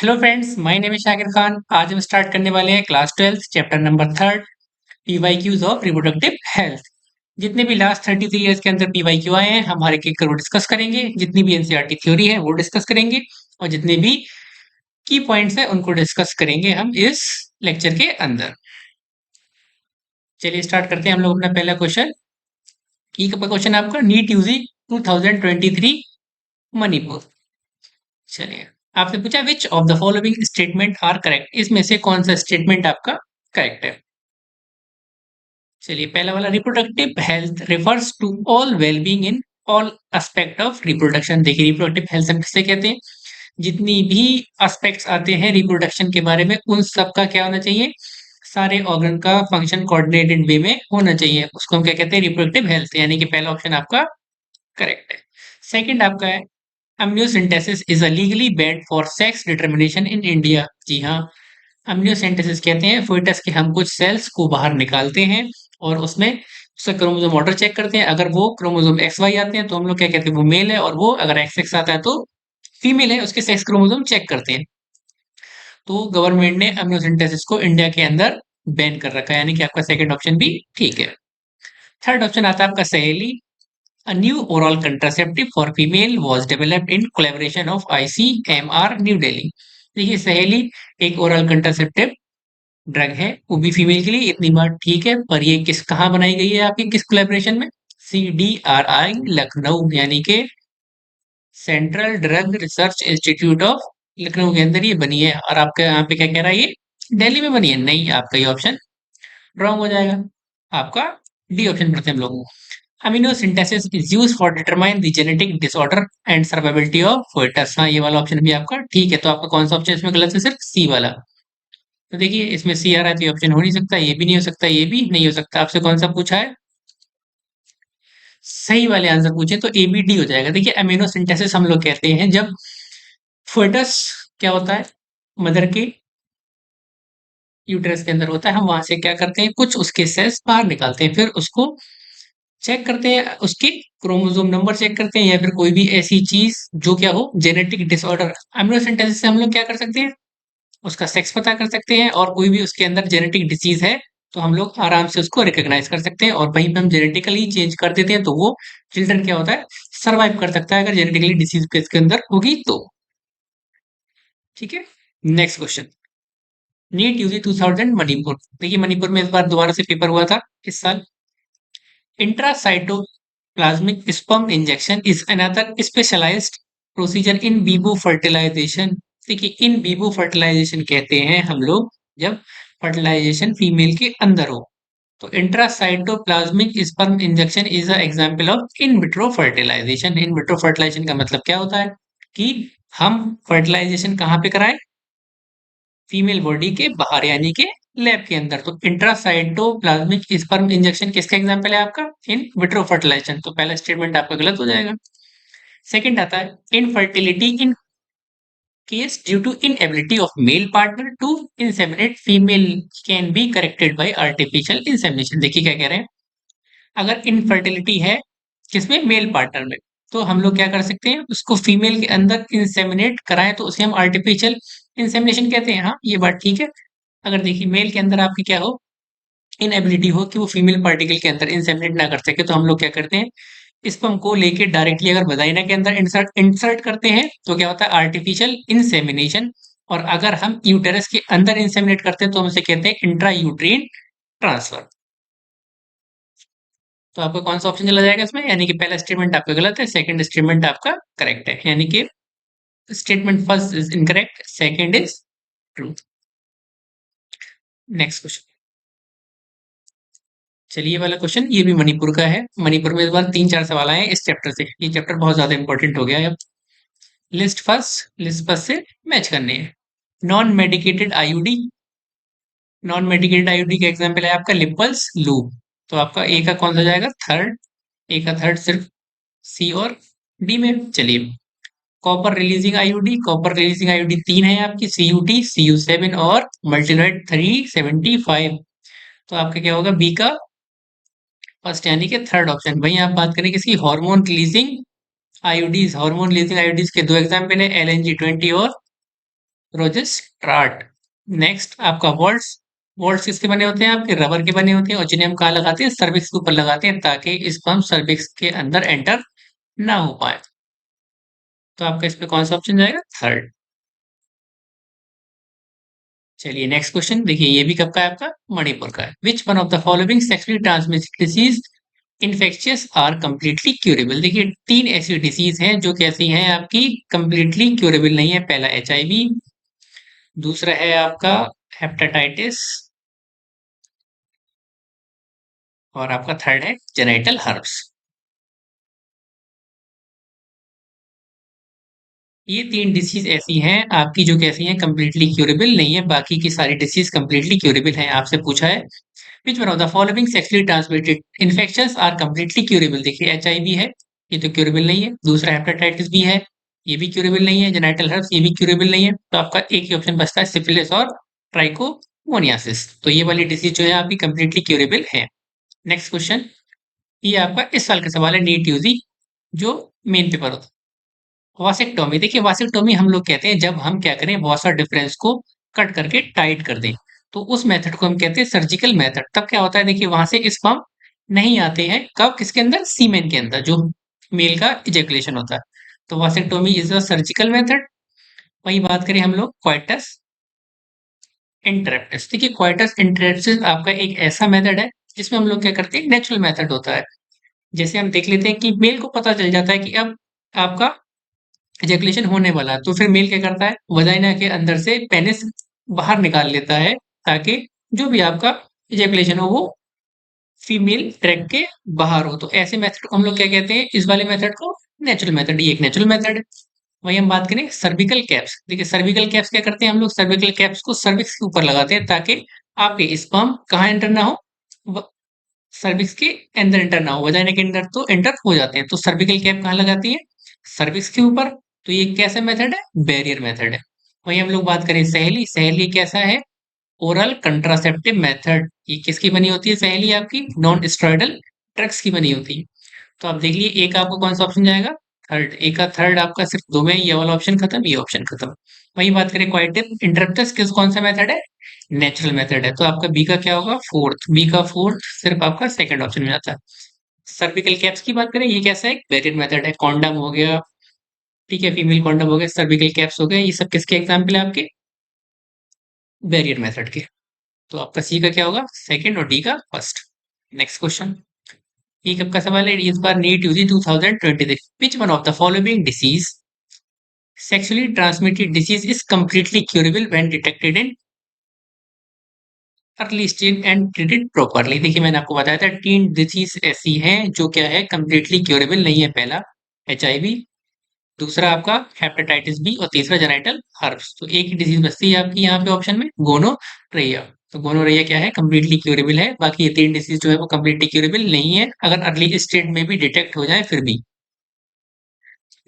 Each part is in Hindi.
Hello friends, my name is Shakir Khan. आज हम स्टार्ट करने वाले हैं class 12 chapter number 3 PYQs of reproductive health. जितने भी लास्ट 33 इयर्स के अंदर पीवाईक्यू आए हैं हम हर एक को डिस्कस करेंगे। जितनी भी एनसीईआरटी थ्योरी है वो डिस्कस करेंगे और जितने भी की पॉइंट्स हैं उनको डिस्कस करेंगे हम इस लेक्चर के अंदर। चलिए स्टार्ट करते हैं हम लोग अपना पहला क्वेश्चन। की का क्वेश्चन आपका नीट यूजी 2023 मणिपुर। चलिए, आपने पूछा which of the following statement are correct, इसमें से कौन सा स्टेटमेंट आपका करेक्ट है। चलिए पहला वाला, reproductive health refers to all wellbeing in all aspect of reproduction. देखिए रिप्रोडक्टिव हेल्थ हम किसे कहते हैं, जितनी भी एस्पेक्ट्स आते हैं रिप्रोडक्शन के बारे में उन सब का क्या होना चाहिए, सारे ऑर्गन का फंक्शन कोऑर्डिनेटेड वे में होना चाहिए, उसको हम क्या कहते हैं, रिप्रोडक्टिव हेल्थ। यानी कि पहला ऑप्शन आपका करेक्ट है। सेकंड आपका है amniocentesis is a legally banned for sex determination in India। जी हाँ, amniocentesis कहते हैं फोइटस के हम कुछ सेल्स को बाहर निकालते हैं और उसमें उसका क्रोमोसोम ऑर्डर चेक करते हैं। अगर वो क्रोमोसोम एक्स वाई आते हैं तो हम लोग क्या कहते हैं, वो मेल है, और वो अगर एक्स एक्स आता है तो फीमेल है, उसके सेक्स क्रोमोसोम चेक करते हैं। तो गवर्नमेंट ने amniocentesis को इंडिया के अंदर बैन कर रखा है, यानी कि आपका सेकंड ऑप्शन भी ठीक है। थर्ड ऑप्शन आता है आपका सहेली। A new oral contraceptive for female was developed in collaboration of ICMR New Delhi। देखिए सहेली एक ओरल कंट्रासेप्टिव ड्रग है, वो भी फीमेल के लिए, इतनी बात ठीक है, पर ये किस कहाँ बनाई गई है आपकी, किस कोलेब्रेशन में, CDRI लखनऊ, यानी कि central drug research institute of Lucknow के अंदर ये बनी है। और आपका यहाँ पे क्या कह रहा है, ये दिल्ली में बनी है, नहीं, आपका ये ऑप्शन रॉन्ग हो जाएगा। आपका डी ऑप्शन पढ़ते हैं हम लोग। Amniocentesis is used for determine the genetic disorder and survivability of fetus। हाँ, ये वाला ऑप्शन भी आपका ठीक है। तो आपका कौन सा ऑप्शन इसमें गलत है, सिर्फ सी वाला। तो देखिए इसमें सी आ रहा है तो ये ऑप्शन हो नहीं सकता, ये भी नहीं हो सकता, ये भी नहीं हो सकता। आपसे कौन सा पूछा है, सही वाले आंसर पूछे तो ए बी डी हो जाएगा। देखिए एमिनोसिंथेसिस हम लोग कहते हैं जब fetus क्या होता है, मदर के यूट्रस के अंदर होता है, हम वहां से क्या करते हैं, कुछ उसके सेल्स बाहर निकालते हैं, फिर उसको चेक करते हैं, उसकी क्रोमोसोम नंबर चेक करते हैं, या फिर कोई भी ऐसी चीज जो क्या हो, जेनेटिक डिसऑर्डर। एमनियोसेंटेसिस से हम लोग क्या कर सकते हैं, उसका सेक्स पता कर सकते हैं, और कोई भी उसके अंदर जेनेटिक डिसीज है तो हम लोग आराम से उसको रिकॉग्नाइज कर सकते हैं, और वहीं पे हम जेनेटिकली चेंज कर देते हैं तो वो चिल्ड्रन क्या होता है, सर्वाइव कर सकता है, अगर जेनेटिकली डिसीज इसके अंदर होगी तो। ठीक है, next question. NEET UG 2000 Manipur. देखिए मणिपुर में इस बार दोबारा से पेपर हुआ था इस साल। Intracytoplasmic sperm injection is another specialized procedure in vivo fertilization। देखिए इन vivo fertilization कहते हैं हम लोग जब फर्टिलाइजेशन फीमेल के अंदर हो। तो intracytoplasmic sperm injection is a example of in vitro fertilisation. In vitro fertilisation का मतलब क्या होता है कि हम फर्टिलाइजेशन कहाँ पे कराएं, फीमेल बॉडी के बाहर, यानी कि लैब के अंदर। तो इंट्रासाइटोप्लाज्मिक स्पर्म इंजेक्शन किसका एग्जांपल है आपका, इन विट्रो फर्टिलाइजेशन। तो पहला स्टेटमेंट आपका गलत हो जाएगा। सेकंड आता है infertility in case due to inability of male partner to inseminate female can be corrected by artificial insemination. देखिए क्या कह रहे हैं, अगर इनफर्टिलिटी है किसमें, मेल पार्टनर में, तो हम लोग क्या कर सकते हैं, उसको फीमेल के अंदर इंसेमिनेट कराएं तो उसे हम आर्टिफिशियल इंसेमिनेशन कहते हैं। हाँ ये बात ठीक है। अगर देखिए मेल के अंदर आपकी क्या हो, इनएबिलिटी हो कि वो फीमेल पार्टिकल के अंदर इंसेमिनेट ना कर सके, तो हम लोग क्या करते हैं, स्पर्म को लेके डायरेक्टली अगर वजाइना के अंदर इंसर्ट इंसर्ट करते हैं तो क्या होता है, आर्टिफिशियल इंसेमिनेशन। और अगर हम यूटेरस के अंदर इंसेमिनेट करते हैं तो हम उसे कहते हैं इंट्रा यूट्रीन ट्रांसफर। तो आपका कौन सा ऑप्शन चला जाएगा इसमें, यानी कि पहला स्टेटमेंट आपका गलत है, सेकंड स्टेटमेंट आपका करेक्ट है, यानी कि statement first is incorrect, second is true. Next question. चलिए वाला क्वेश्चन ये भी मणिपुर का है। मणिपुर में इस बार 3-4 सवाल आए हैं इस चैप्टर से, ये चैप्टर बहुत ज्यादा इंपॉर्टेंट हो गया है अब। लिस्ट फर्स्ट से मैच करने हैं। Non medicated IUD, non medicated IUD का एग्जांपल है आपका लिपल्स लूप। तो आपका ए का कौन सा जाएगा, थर्ड, ए का थर्ड सिर्फ सी और डी में। चलिए copper releasing IUD, copper releasing IUD तीन है आपकी, CUT, CU7 और मल्टीराइट 375। तो आपका क्या होगा, बी का फर्स्ट, यानी कि थर्ड ऑप्शन। वहीं आप बात करें किसकी, hormone releasing IUDs, hormone releasing IUDs के दो एग्जाम्पल है, LNG20 और रोजेस्ट्राट। नेक्स्ट आपका वॉल्ट्स। वॉल्ट्स किसके बने होते हैं? आपके रबर के बने होते हैं और जिन्हें हम कहाँ लगाते हैं? सर्विक्स के ऊपर लगाते हैं ताकि स्पर्म सर्विक्स के अंदर एंटर ना हो पाए। तो आपका इस पे कौन सा ऑप्शन जाएगा? थर्ड। चलिए नेक्स्ट क्वेश्चन देखिए, ये भी कब का है? आपका मणिपुर का है। Which one of the following sexually transmitted disease infectious are completely curable? देखिए तीन ऐसी डिसीज हैं जो कैसी हैं आपकी कंप्लीटली क्यूरेबल नहीं है। पहला एचआईवी, दूसरा है आपका हेपेटाइटिस और आपका थर्ड है जेनिटल हर्ब्स। ये तीन डिसीज ऐसी हैं आपकी जो कैसी हैं कंप्लीटली क्यूरेबल नहीं है, बाकी की सारी डिसीज कंप्लीटली क्यूरेबल हैं। आपसे पूछा है which one of the following sexually transmitted infections are completely curable? देखिए एचआईवी है, ये तो क्यूरेबल नहीं है। दूसरा हेपेटाइटिस बी है, ये भी क्यूरेबल नहीं है। जेनिटल हर्ब्स, ये भी क्यूरेबल नहीं है। तो आपका एक ही ऑप्शन बचता है सिफिलिस और ट्राइकोमोनियासिस। तो ये वाली डिसीज जो है आपकी कंप्लीटली क्यूरेबल है। नेक्स्ट क्वेश्चन, ये आपका इस साल का सवाल है नीट यूजी जो मेन पेपर होता है। वासेक्टोमी, देखिए वासेक्टोमी हम लोग कहते हैं जब हम क्या करें, वॉशर डिफरेंस को कट करके टाइट कर दें, तो उस मेथड को हम कहते हैं सर्जिकल मेथड। तब क्या होता है, देखिए वहां से स्पर्म नहीं आते हैं, कब? किसके अंदर? सीमेन के अंदर, जो मेल का इजेकुलेशन होता है। तो vasectomy is a surgical method. वही बात करें हम लोग क्वाइटस इंटरेप्टिस, देखिए क्वाइटस इंटरेप्टिस आपका एक ऐसा मेथड है जिसमें हम लोग क्या करते हैं, नेचुरल मेथड होता है। जैसे हम देख लेते हैं कि मेल को पता चल जाता है कि अब आपका इजैकुलेशन होने वाला है, तो फिर मेल क्या करता है, वजाइना के अंदर से पेनिस बाहर निकाल लेता है ताकि जो भी आपका इजैकुलेशन हो वो फीमेल ट्रैक के बाहर हो। तो ऐसे मेथड को हम लोग क्या कहते हैं, इस वाले मेथड को नेचुरल मेथड। ये एक नेचुरल मेथड है। वही हम बात करें सर्विकल कैप्स, देखिए सर्विकल कैप्स क्या करते हैं हम लोग, सर्विकल कैप्स को सर्विक्स के ऊपर लगाते हैं ताकि आपके स्पर्म कहाँ एंटर ना हो, सर्विक्स के अंदर एंटर ना हो। वजाइना के अंदर तो एंटर हो जाते हैं। तो सर्विकल कैप कहाँ लगाती है? सर्विक्स के ऊपर। तो ये कैसा मेथड है? बैरियर मेथड है। वही हम लोग बात करें सहेली, सहेली कैसा है? Oral contraceptive method. ये किसकी बनी होती है सहेली? आपकी नॉन स्टेरॉइडल ड्रग्स की बनी होती है। तो आप देख लीजिए एक आपको कौन सा ऑप्शन जाएगा? थर्ड। एक का थर्ड आपका सिर्फ दो में, ये वाला ऑप्शन खत्म, ये ऑप्शन खत्म। वही बात करें क्वाइटिव इंटरप्टस, किस कौन सा मेथड है? नेचुरल मेथड है। तो आपका बी का क्या होगा? फोर्थ। बी का फोर्थ सिर्फ आपका सेकंड ऑप्शन में जाता है। सर्विकल कैप्स की बात करें, ये कैसा है? बैरियर मेथड है। कॉन्डम हो गया, ठीक है, फीमेल कॉन्डम हो गया, सर्विकल कैप्स हो गए, ये सब किसके एग्जाम्पल है? आपके बैरियर मेथड के। तो आपका सी का क्या होगा? सेकंड और डी का फर्स्ट। नेक्स्ट क्वेश्चन, ये कब का सवाल है? इस बार NEET UG 2023। Which one of the following disease sexually transmitted disease is completely curable when detected in early stage and treated properly? देखिए मैंने आपको बताया था तीन डिसीज ऐसी हैं जो क्या है, कंप्लीटली क्यूरेबल नहीं है। पहला एचआईवी, दूसरा आपका हेपेटाइटिस बी और तीसरा जेनिटल हर्ब्स। तो एक ही डिजीज बचती है आपकी यहाँ पे ऑप्शन में, गोनोरेया। तो गोनोरेया क्या है? कंप्लीटली क्यूरेबल है। बाकी ये तीन डिसीज जो है वो कंप्लीटली क्यूरेबल नहीं है, अगर अर्ली स्टेज में भी डिटेक्ट हो जाए फिर भी।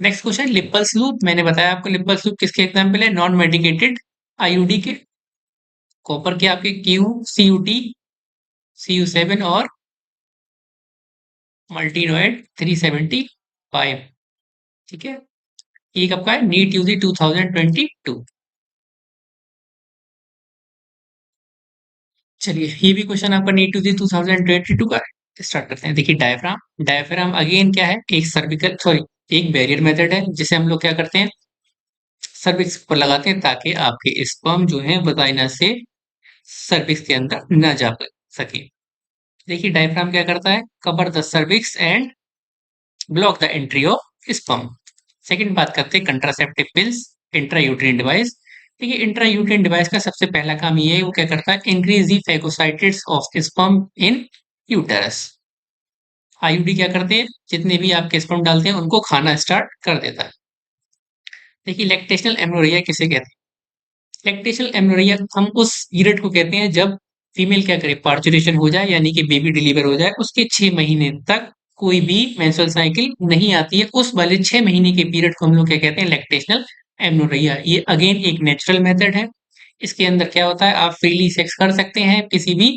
Next question, Lippes loop. मैंने बताया आपको लिपल्स लूप किसके एग्जाम्पल है? नॉन मेडिकेटेड आईयूडी के। कॉपर के आपके क्यू सीयूटी, CU7 और मल्टीनोएड 375। ठीक है, ये कब का है? NEET UG 2022। चलिए ये भी क्वेश्चन आपका नीट यूजी 2022 का है। स्टार्ट करते हैं। देखिए डायफ्राम, डायफ्राम अगेन क्या है? एक सर्विकल सॉरी एक बैरियर मेथड है जिसे हम लोग क्या करते हैं, सर्विक्स पर लगाते हैं ताकि आपके स्पर्म जो है वजाइना से सर्विक्स के अंदर न जा सके। देखिए डायफ्राम क्या करता है? Cover the cervix and block the entry of sperm. Second बात करते हैं कंट्रासेप्टिव पिल्स, इंट्रायूटेरिन डिवाइस। देखिए इंट्रायूटेरिन डिवाइस का सबसे पहला काम ये है, वो क्या करता है? Increase the phagocytosis of sperm in uterus. IUD क्या करते हैं? जितने भी आपके स्पर्म डालते हैं उनको खाना स्टार्ट कर देता है। देखिए लैक्टेशनल एमोरिया किसे कहते हैं? लैक्टेशनल एमोरिया हम उस पीरियड को कहते हैं जब फीमेल क्या करे, पार्चुरेशन हो जाए यानी कि बेबी डिलीवर हो जाए, उसके 6 महीने तक कोई भी मेंस्ट्रुअल साइकिल नहीं आती है। उस वाले 6 महीने के पीरियड को हम लोग क्या कहते हैं? लैक्टेशनल एमोरिया। ये अगेन एक नेचुरल मेथड है। इसके अंदर क्या होता है, आप फ्रीली सेक्स कर सकते हैं किसी भी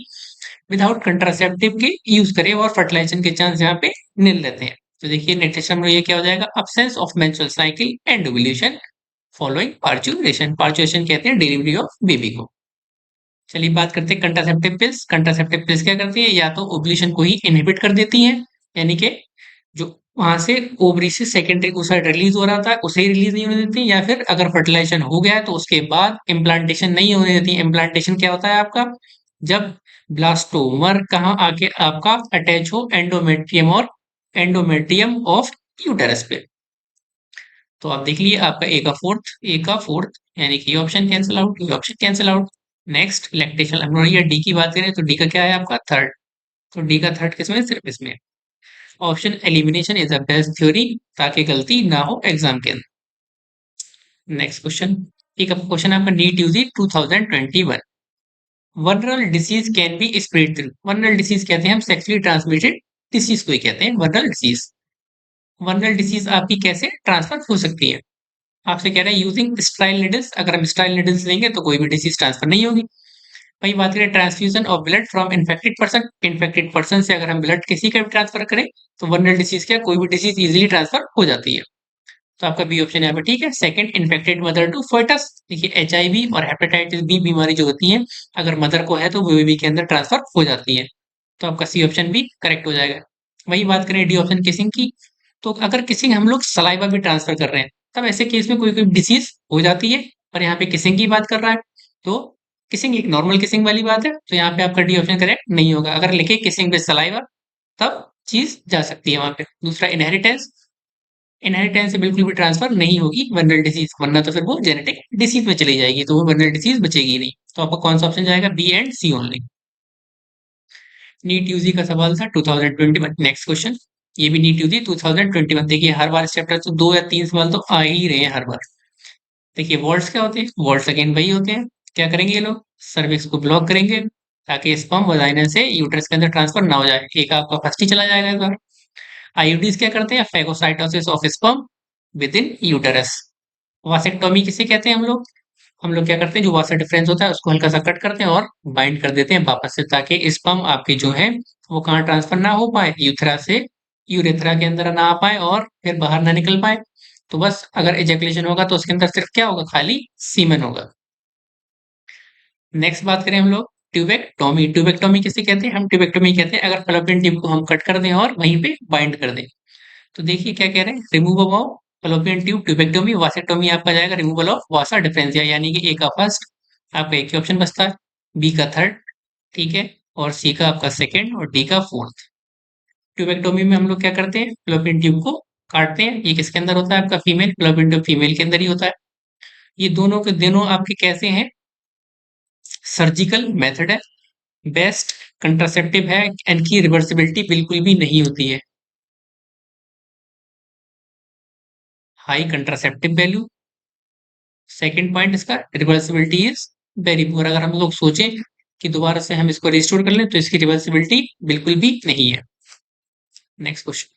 विदाउट कंट्रासेप्टिव के यूज करें और फर्टिलाइजेशन के चांस यहाँ पे नील रहते हैं। तो देखिए नेक्स्ट में ये क्या हो जाएगा? Absence of menstrual cycle and ovulation following parturition. Parturition कहते हैं डिलीवरी ऑफ बेबी को। चलिए बात करते हैं कंट्रासेप्टिव पिल्स। कंट्रासेप्टिव पिल्स क्या करती है, या तो ओव्यूलेशन को ही इनहिबिट कर देती हैं, यानी कि जो वहां से ओवरी से सेकेंडरी ओसाइट रिलीज हो रहा था उसे ही रिलीज नहीं होने देती, या फिर अगर फर्टिलाइजेशन हो गया है तो उसके बाद इम्प्लांटेशन नहीं होने देती। इम्प्लांटेशन क्या होता है आपका, जब ब्लास्टोमर कहाँ आके आपका अटैच हो एंडोमेट्रियम और एंडोमेट्रियम ऑफ यूटेरस पे। तो आप देख लीजिए आपका ए का फोर्थ यानी कि ऑप्शन कैंसिल आउट, ये option cancel out. Next lactation amenorrhoea, D की बात करें तो डी का क्या है आपका थर्ड। तो डी का थर्ड किसमें, सिर्फ इसमें। Option elimination is the best theory, ताकि गलती ना हो एग्जाम के अंदर। नेक्स्ट क्वेश्चन, एक क्वेश्चन आपका NEET UG 2021। Venereal disease can be spread through. Venereal disease कहते हैं हम सेक्सुअली ट्रांसमिटेड डिसीज को ही कहते हैं वर्नरल डिसीज। वर्नरल डिसीज आपकी कैसे ट्रांसफर हो सकती है, आपसे कह रहा है यूजिंग स्टाइल निडल्स। अगर हम स्टाइल निडल्स लेंगे तो कोई भी डिसीज ट्रांसफर नहीं होगी। वही बात करें transfusion of blood from infected person, infected person से अगर हम ब्लड किसी का भी ट्रांसफर करें तो वर्नरल डिसीज क्या, कोई भी डिसीज इजीली ट्रांसफर हो जाती है। तो आपका बी ऑप्शन यहाँ पे ठीक है। Second, infected mother to foetus. देखिए एचआईवी और हेपेटाइटिस बी बीमारी जो होती है अगर मदर को है तो वो बेबी के अंदर ट्रांसफर हो जाती है। तो आपका सी ऑप्शन भी करेक्ट हो जाएगा। वही बात करें डी ऑप्शन किसिंग की, तो अगर किसिंग हम लोग सलाइवा भी ट्रांसफर कर रहे हैं तब ऐसे केस में कोई कोई डिसीज हो जाती है, और यहाँ पे किसिंग की बात कर रहा है तो किसिंग एक नॉर्मल किसिंग वाली बात है, तो यहाँ पे आपका डी ऑप्शन करेक्ट नहीं होगा। अगर लिखे किसिंग विद सलाइवा तब चीज जा सकती है वहां पे। दूसरा इनहेरिटेंस, इनहेरिटेंस से बिल्कुल भी ट्रांसफर नहीं होगी वर्नल डिसीज, वरना तो फिर वो जेनेटिक डिसीज में चली जाएगी, तो वो वर्नल डिसीज बचेगी नहीं। तो आपका कौन सा ऑप्शन जाएगा, B and C only. NEET UG का सवाल था 2021। नेक्स्ट क्वेश्चन, ये भी नीट यूजी 2021। देखिए हर बार इस चैप्टर से 2 या 3 सवाल तो आ ही रहे हैं हर बार। देखिए वॉल्ट्स क्या होते हैं, वॉल्ट्स अगेन वही होते हैं। क्या करेंगे ये लोग, सर्विक्स को ब्लॉक करेंगे ताकि स्पर्म वजाइना से यूट्रस के अंदर ट्रांसफर ना हो जाए। एक आपका फर्स्ट ही चला जाएगा इस बार। आईयूडीज क्या करते हैं, phagocytosis of sperm with in uterus. Vasectomy किसे कहते हैं हम लोग क्या करते हैं, जो वासा डिफरेंस होता है उसको हल्का सा कट करते हैं और बाइंड कर देते हैं वापस से, ताकि स्पर्म आपके जो है वो कहाँ ट्रांसफर ना हो पाए, यूथरा से यूरेथ्रा के अंदर ना आ पाए और फिर बाहर ना निकल पाए। तो बस अगर एजेकुलेशन होगा तो उसके अंदर सिर्फ क्या होगा, खाली सीमेन होगा। नेक्स्ट बात करें हम लोग ट्यूबेक्टोमी। ट्यूबेक्टोमी किसे कहते हैं, हम ट्यूबेक्टोमी कहते हैं अगर फलोपियन ट्यूब को हम कट कर दें और वहीं पे बाइंड कर दें। तो देखिए क्या कह रहे हैं, removal of Fallopian tube tubectomy. Vasectomy आपका जाएगा रिमूवल ऑफ वासा डिफरेंसिया, यानी कि ए का फर्स्ट आपका एक ही ऑप्शन बचता है, बी का थर्ड, ठीक है, और सी का आपका सेकंड और डी का फोर्थ। ट्यूबेक्टोमी में हम लोग क्या करते हैं, फलोपियन ट्यूब को काटते हैं। ये किसके अंदर होता है आपका, फीमेल, फलोपियन ट्यूब फीमेल के अंदर ही होता है। ये दोनों के दोनों आपके कैसे हैं, सर्जिकल मेथड है, बेस्ट कंट्रासेप्टिव है, इनकी रिवर्सिबिलिटी बिल्कुल भी नहीं होती है। High contraceptive value, second point इसका रिवर्सिबिलिटी इज वेरी पुअर। अगर हम लोग सोचें कि दोबारा से हम इसको रिस्टोर कर लें तो इसकी रिवर्सिबिलिटी बिल्कुल भी नहीं है। नेक्स्ट क्वेश्चन,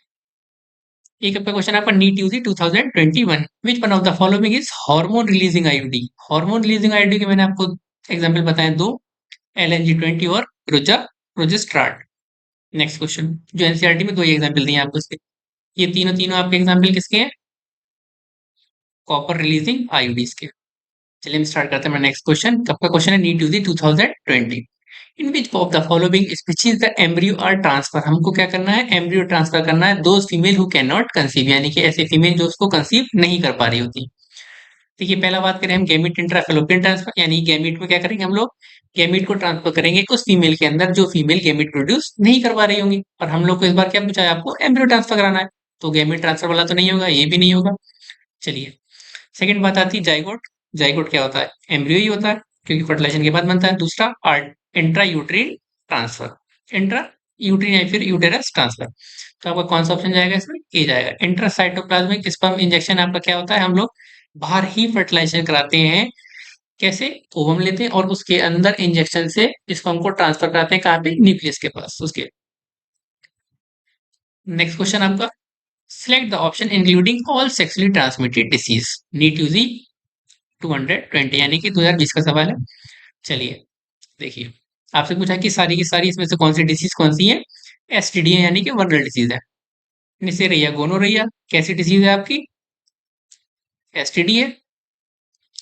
एक आपका क्वेश्चन आपका NEET UG 2021। Which one of the following is hormone releasing IUD. Hormone releasing IUD के मैंने आपको एग्जांपल बताए दो, LNG-20 और प्रोजेस्ट्राट। नेक्स्ट क्वेश्चन, जो एनसीईआरटी में दो एग्जांपल दिए आपको इसके, ये तीनों तीनों आपके एग्जांपल किसके हैं, कॉपर रिलीजिंग आईयूडीज के। चलिए हम स्टार्ट करते हैं हमारा नेक्स्ट क्वेश्चन। आपका क्वेश्चन है NEET UG 2020। In which of the following species the embryo are transfer. हमको क्या करना है, एम्ब्रियो ट्रांसफर करना है those female who can not conceive, यानी कि ऐसे फीमेल जो उसको कंसीव नहीं कर पा रही होती। देखिए पहला बात करें हम गैमीट इंट्रा फैलोपियन ट्रांसफर, यानी गैमीट में क्या करेंगे हम लोग, गैमीट को ट्रांसफर करेंगे उस फीमेल के अंदर जो फीमेल गैमीट प्रोड्यूस नहीं कर पा रही होंगी। और हम लोग को इस बार क्या पूछा है, आपको एम्ब्रियो ट्रांसफर कराना है, तो गैमीट ट्रांसफर वाला तो नहीं होगा, ये भी नहीं होगा। चलिए सेकंड बात आती है जाइगोट। जाइगोट क्या होता है, एम्ब्रियो ही होता है क्योंकि फर्टिलाइजेशन के बाद बनता है। दूसरा art intra uterine transfer, intra uterine या फिर यूटेरस ट्रांसफर। तो आपका कौन सा ऑप्शन जाएगा इसमें, ए जाएगा। इंट्रासाइटोप्लाज्मिक स्पर्म इंजेक्शन आपका क्या होता है, हम लोग बाहर ही फर्टिलाइजेशन कराते हैं, कैसे, ओवम लेते हैं और उसके अंदर इंजेक्शन से स्पर्म को ट्रांसफर कराते हैं, कहाँ पे, न्यूक्लियस के पास उसके। नेक्स्ट क्वेश्चन आपका, select the option including all sexually transmitted disease. NEET UG 220 यानी कि 2020 का सवाल है। चलिए देखिए, आपसे पूछा कि सारी की सारी इसमें से कौन सी डिसीज कौन सी है, एसटीडी है यानी कि वर्नल डिसीज है। निसेरिया गोनोरिया कैसी डिसीज है आपकी, एसटीडी है।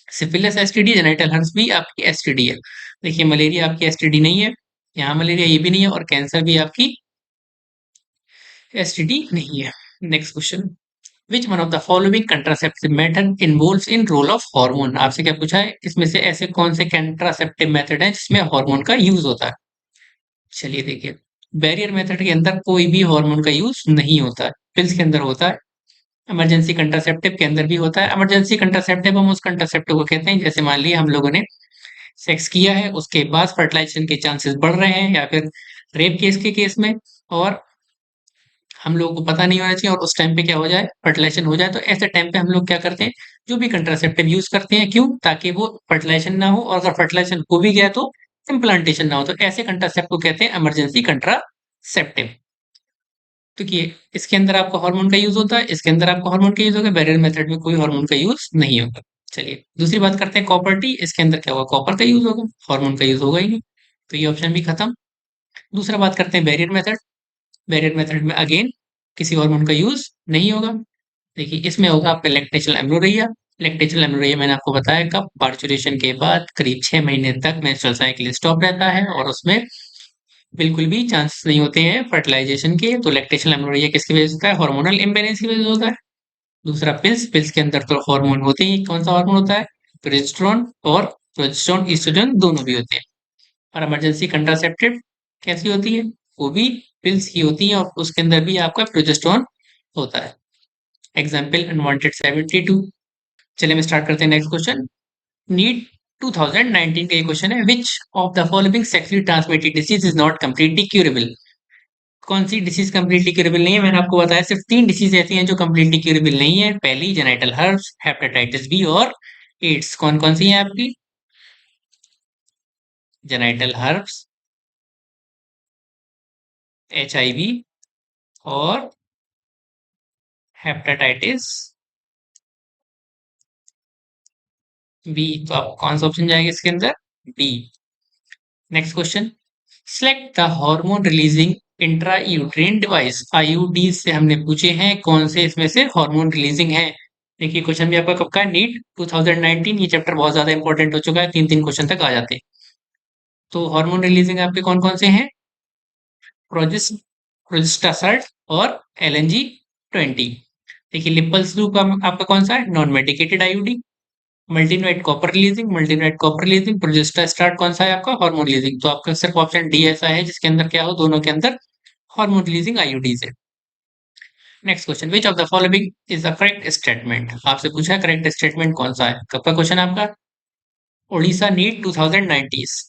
सिफिलिस एसटीडी, जेनिटल हर्स भी आपकी एसटीडी है। देखिए मलेरिया आपकी एसटीडी नहीं है, यहाँ मलेरिया ये भी नहीं है, और कैंसर भी आपकी एसटीडी नहीं है। Next question, which one of the following contraceptive method involves in role of hormone? आपसे क्या पूछा है, इसमें से ऐसे कौन से कंट्रासेप्टिव मेथड हैं जिसमें हार्मोन का यूज होता है? चलिए देखिए, बैरियर मेथड के अंदर कोई भी हार्मोन का यूज नहीं होता है, पिल्स के अंदर होता है। इमरजेंसी कंट्रासेप्टिव के अंदर भी होता है। इमरजेंसी कंट्रासेप्टिव हम उस कंट्रासेप्टिव को कहते हैं जैसे मान लिया हम लोगों ने सेक्स किया है, उसके बाद फर्टिलाइजेशन के चांसेस बढ़ रहे हैं, या फिर रेप केस के केस में, और हम लोगों को पता नहीं होना चाहिए और उस टाइम पे क्या हो जाए, फर्टिलाइजेशन हो जाए, तो ऐसे टाइम पे हम लोग क्या करते हैं, जो भी कंट्रासेप्टिव यूज करते हैं। क्यों? ताकि वो फर्टिलाइजेशन ना हो, और अगर फर्टिलाइजेशन हो भी गया तो इम्प्लांटेशन ना हो। तो ऐसे कंट्रासेप्टिव को कहते हैं इमरजेंसी कंट्रासेप्टिव। तो ये इसके अंदर आपका हार्मोन का यूज होता है, इसके अंदर आपका हार्मोन का यूज होगा, बैरियर मेथड में कोई हार्मोन का यूज नहीं होगा। चलिए दूसरी बात करते हैं, कॉपर टी, इसके अंदर क्या होगा, कॉपर का यूज होगा, हार्मोन का यूज होगा ही नहीं, तो ये ऑप्शन भी खत्म। दूसरा बात करते हैं बैरियर मेथड। बैरियर मेथड में अगेन किसी हार्मोन का यूज नहीं होगा। देखिए इसमें होगा आपका लैक्टेशनल एमोरेरिया। लैक्टेशनल एमोरेरिया मैंने आपको बताया कब, पार्चुरेशन के बाद करीब 6 महीने तक मेंस्ट्रुअल साइकिल स्टॉप रहता है, और उसमें बिल्कुल भी चांसेस नहीं होते हैं फर्टिलाइजेशन के। तो लैक्टेशनल एमोरेरिया किसकी वजह से होता है, हार्मोनल इम्बैलेंस की वजह से होता है। दूसरा पिल्स, पिल्स के अंदर तो हार्मोन होते ही, कौन सा हार्मोन होता है, प्रोजेस्टेरोन, और प्रोजेस्टेरोन ईस्ट्रोजन दोनों भी होते हैं। और इमरजेंसी कंट्रासेप्टिव कैसी होती है, वो भी पिल्स की होती है, और उसके अंदर भी आपका प्रोजेस्टेरोन होता है। Example unwanted 72। चलिए हम स्टार्ट करते हैं नेक्स्ट क्वेश्चन। नीट 2019 का ये क्वेश्चन है, विच of the following sexually transmitted disease is not completely curable? कौन सी डिसीज कंप्लीटली क्यूरेबल नहीं है? मैंने आपको बताया सिर्फ 3 डिसीज ऐसी हैं जो कंप्लीटली क्यूरेबल नहीं है। पहली जेनिटल हर्ब्स, हेपेटाइटिस बी और एड्स। कौन कौन सी है आपकी? जेनिटल हर्ब्स, HIV और हेपेटाइटिस बी। तो आप कौन सा ऑप्शन जाएगा इसके अंदर? B. Next question, select the hormone releasing intra uterine device. IUD से हमने पूछे हैं, कौन से इसमें से हार्मोन रिलीजिंग है? देखिए क्वेश्चन भी आपका कब का है, नीट 2019। ये चैप्टर बहुत ज्यादा इंपॉर्टेंट हो चुका है, 3 3 क्वेश्चन तक आ जाते हैं। तो हार्मोन रिलीजिंग आपके कौन कौन से हैं? प्रोजिस प्रोजिस्टासाइड और LNG-20। देखिए लिपल्स लूप आपका कौन सा है, non medicated IUD। Multiload copper releasing, Multiload copper releasing, Progestasert कौन सा है आपका, हार्मोन रिलीजिंग। तो आपका सिर्फ ऑप्शन डी ऐसा है जिसके अंदर क्या हो, दोनों के अंदर हार्मोन रिलीजिंग IUDs है। Next question, which of the following is the correct statement? आपसे पूछा है करेक्ट स्टेटमेंट कौन सा है, कब का क्वेश्चन आपका, ओडिशा नीट 2019।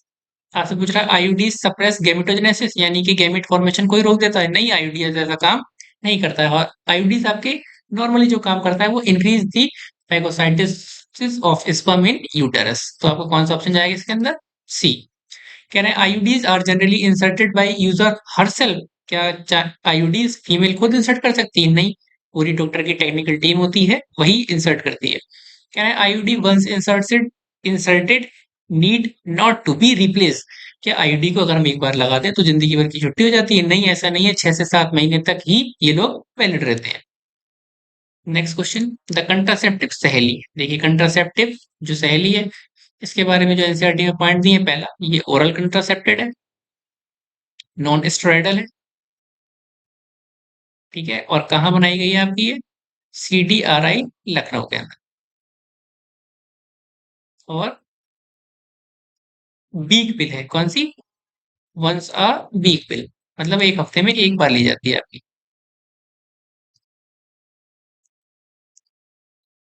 आपसे पूछ रहा है आईयूडी सप्रेस गैमेटोजेनेसिस, यानी कि गैमेट फॉर्मेशन को ही रोक देता है? नहीं, आईयूडी ऐसा काम नहीं करता है। और आईयूडी आपके नॉर्मली जो काम करता है वो increase the phagocytosis of sperm in uterus. तो आपको कौन सा ऑप्शन जाएगा इसके अंदर? सी। कह रहे हैं IUDs are generally inserted by user herself. क्या आईयूडीज फीमेल खुद इंसर्ट कर सकती है? नहीं, पूरी डॉक्टर की टेक्निकल टीम होती है, वही इंसर्ट करती है। कह रहे हैं IUD once inserted need not to be replace. क्या आईयूडी को अगर हम एक बार लगा दें तो जिंदगी भर की छुट्टी हो जाती है? नहीं, ऐसा नहीं है, 6 से 7 महीने तक ही ये लोग वैलिड रहते हैं। नेक्स्ट क्वेश्चन, द कंट्रासेप्टिव सहेली। देखिए कंट्रासेप्टिव जो सहेली है, इसके बारे में जो एनसीईआरटी में पॉइंट दिए, पहला ये ओरल कंट्रासेप्टेड है, नॉन स्टेरॉयडल है, ठीक है, और कहाँ बनाई गई है आपकी ये, CDRI लखनऊ के अंदर। और वीक पिल है, कौन सी, वंस अ वीक पिल, मतलब एक हफ्ते में एक बार ली जाती है आपकी।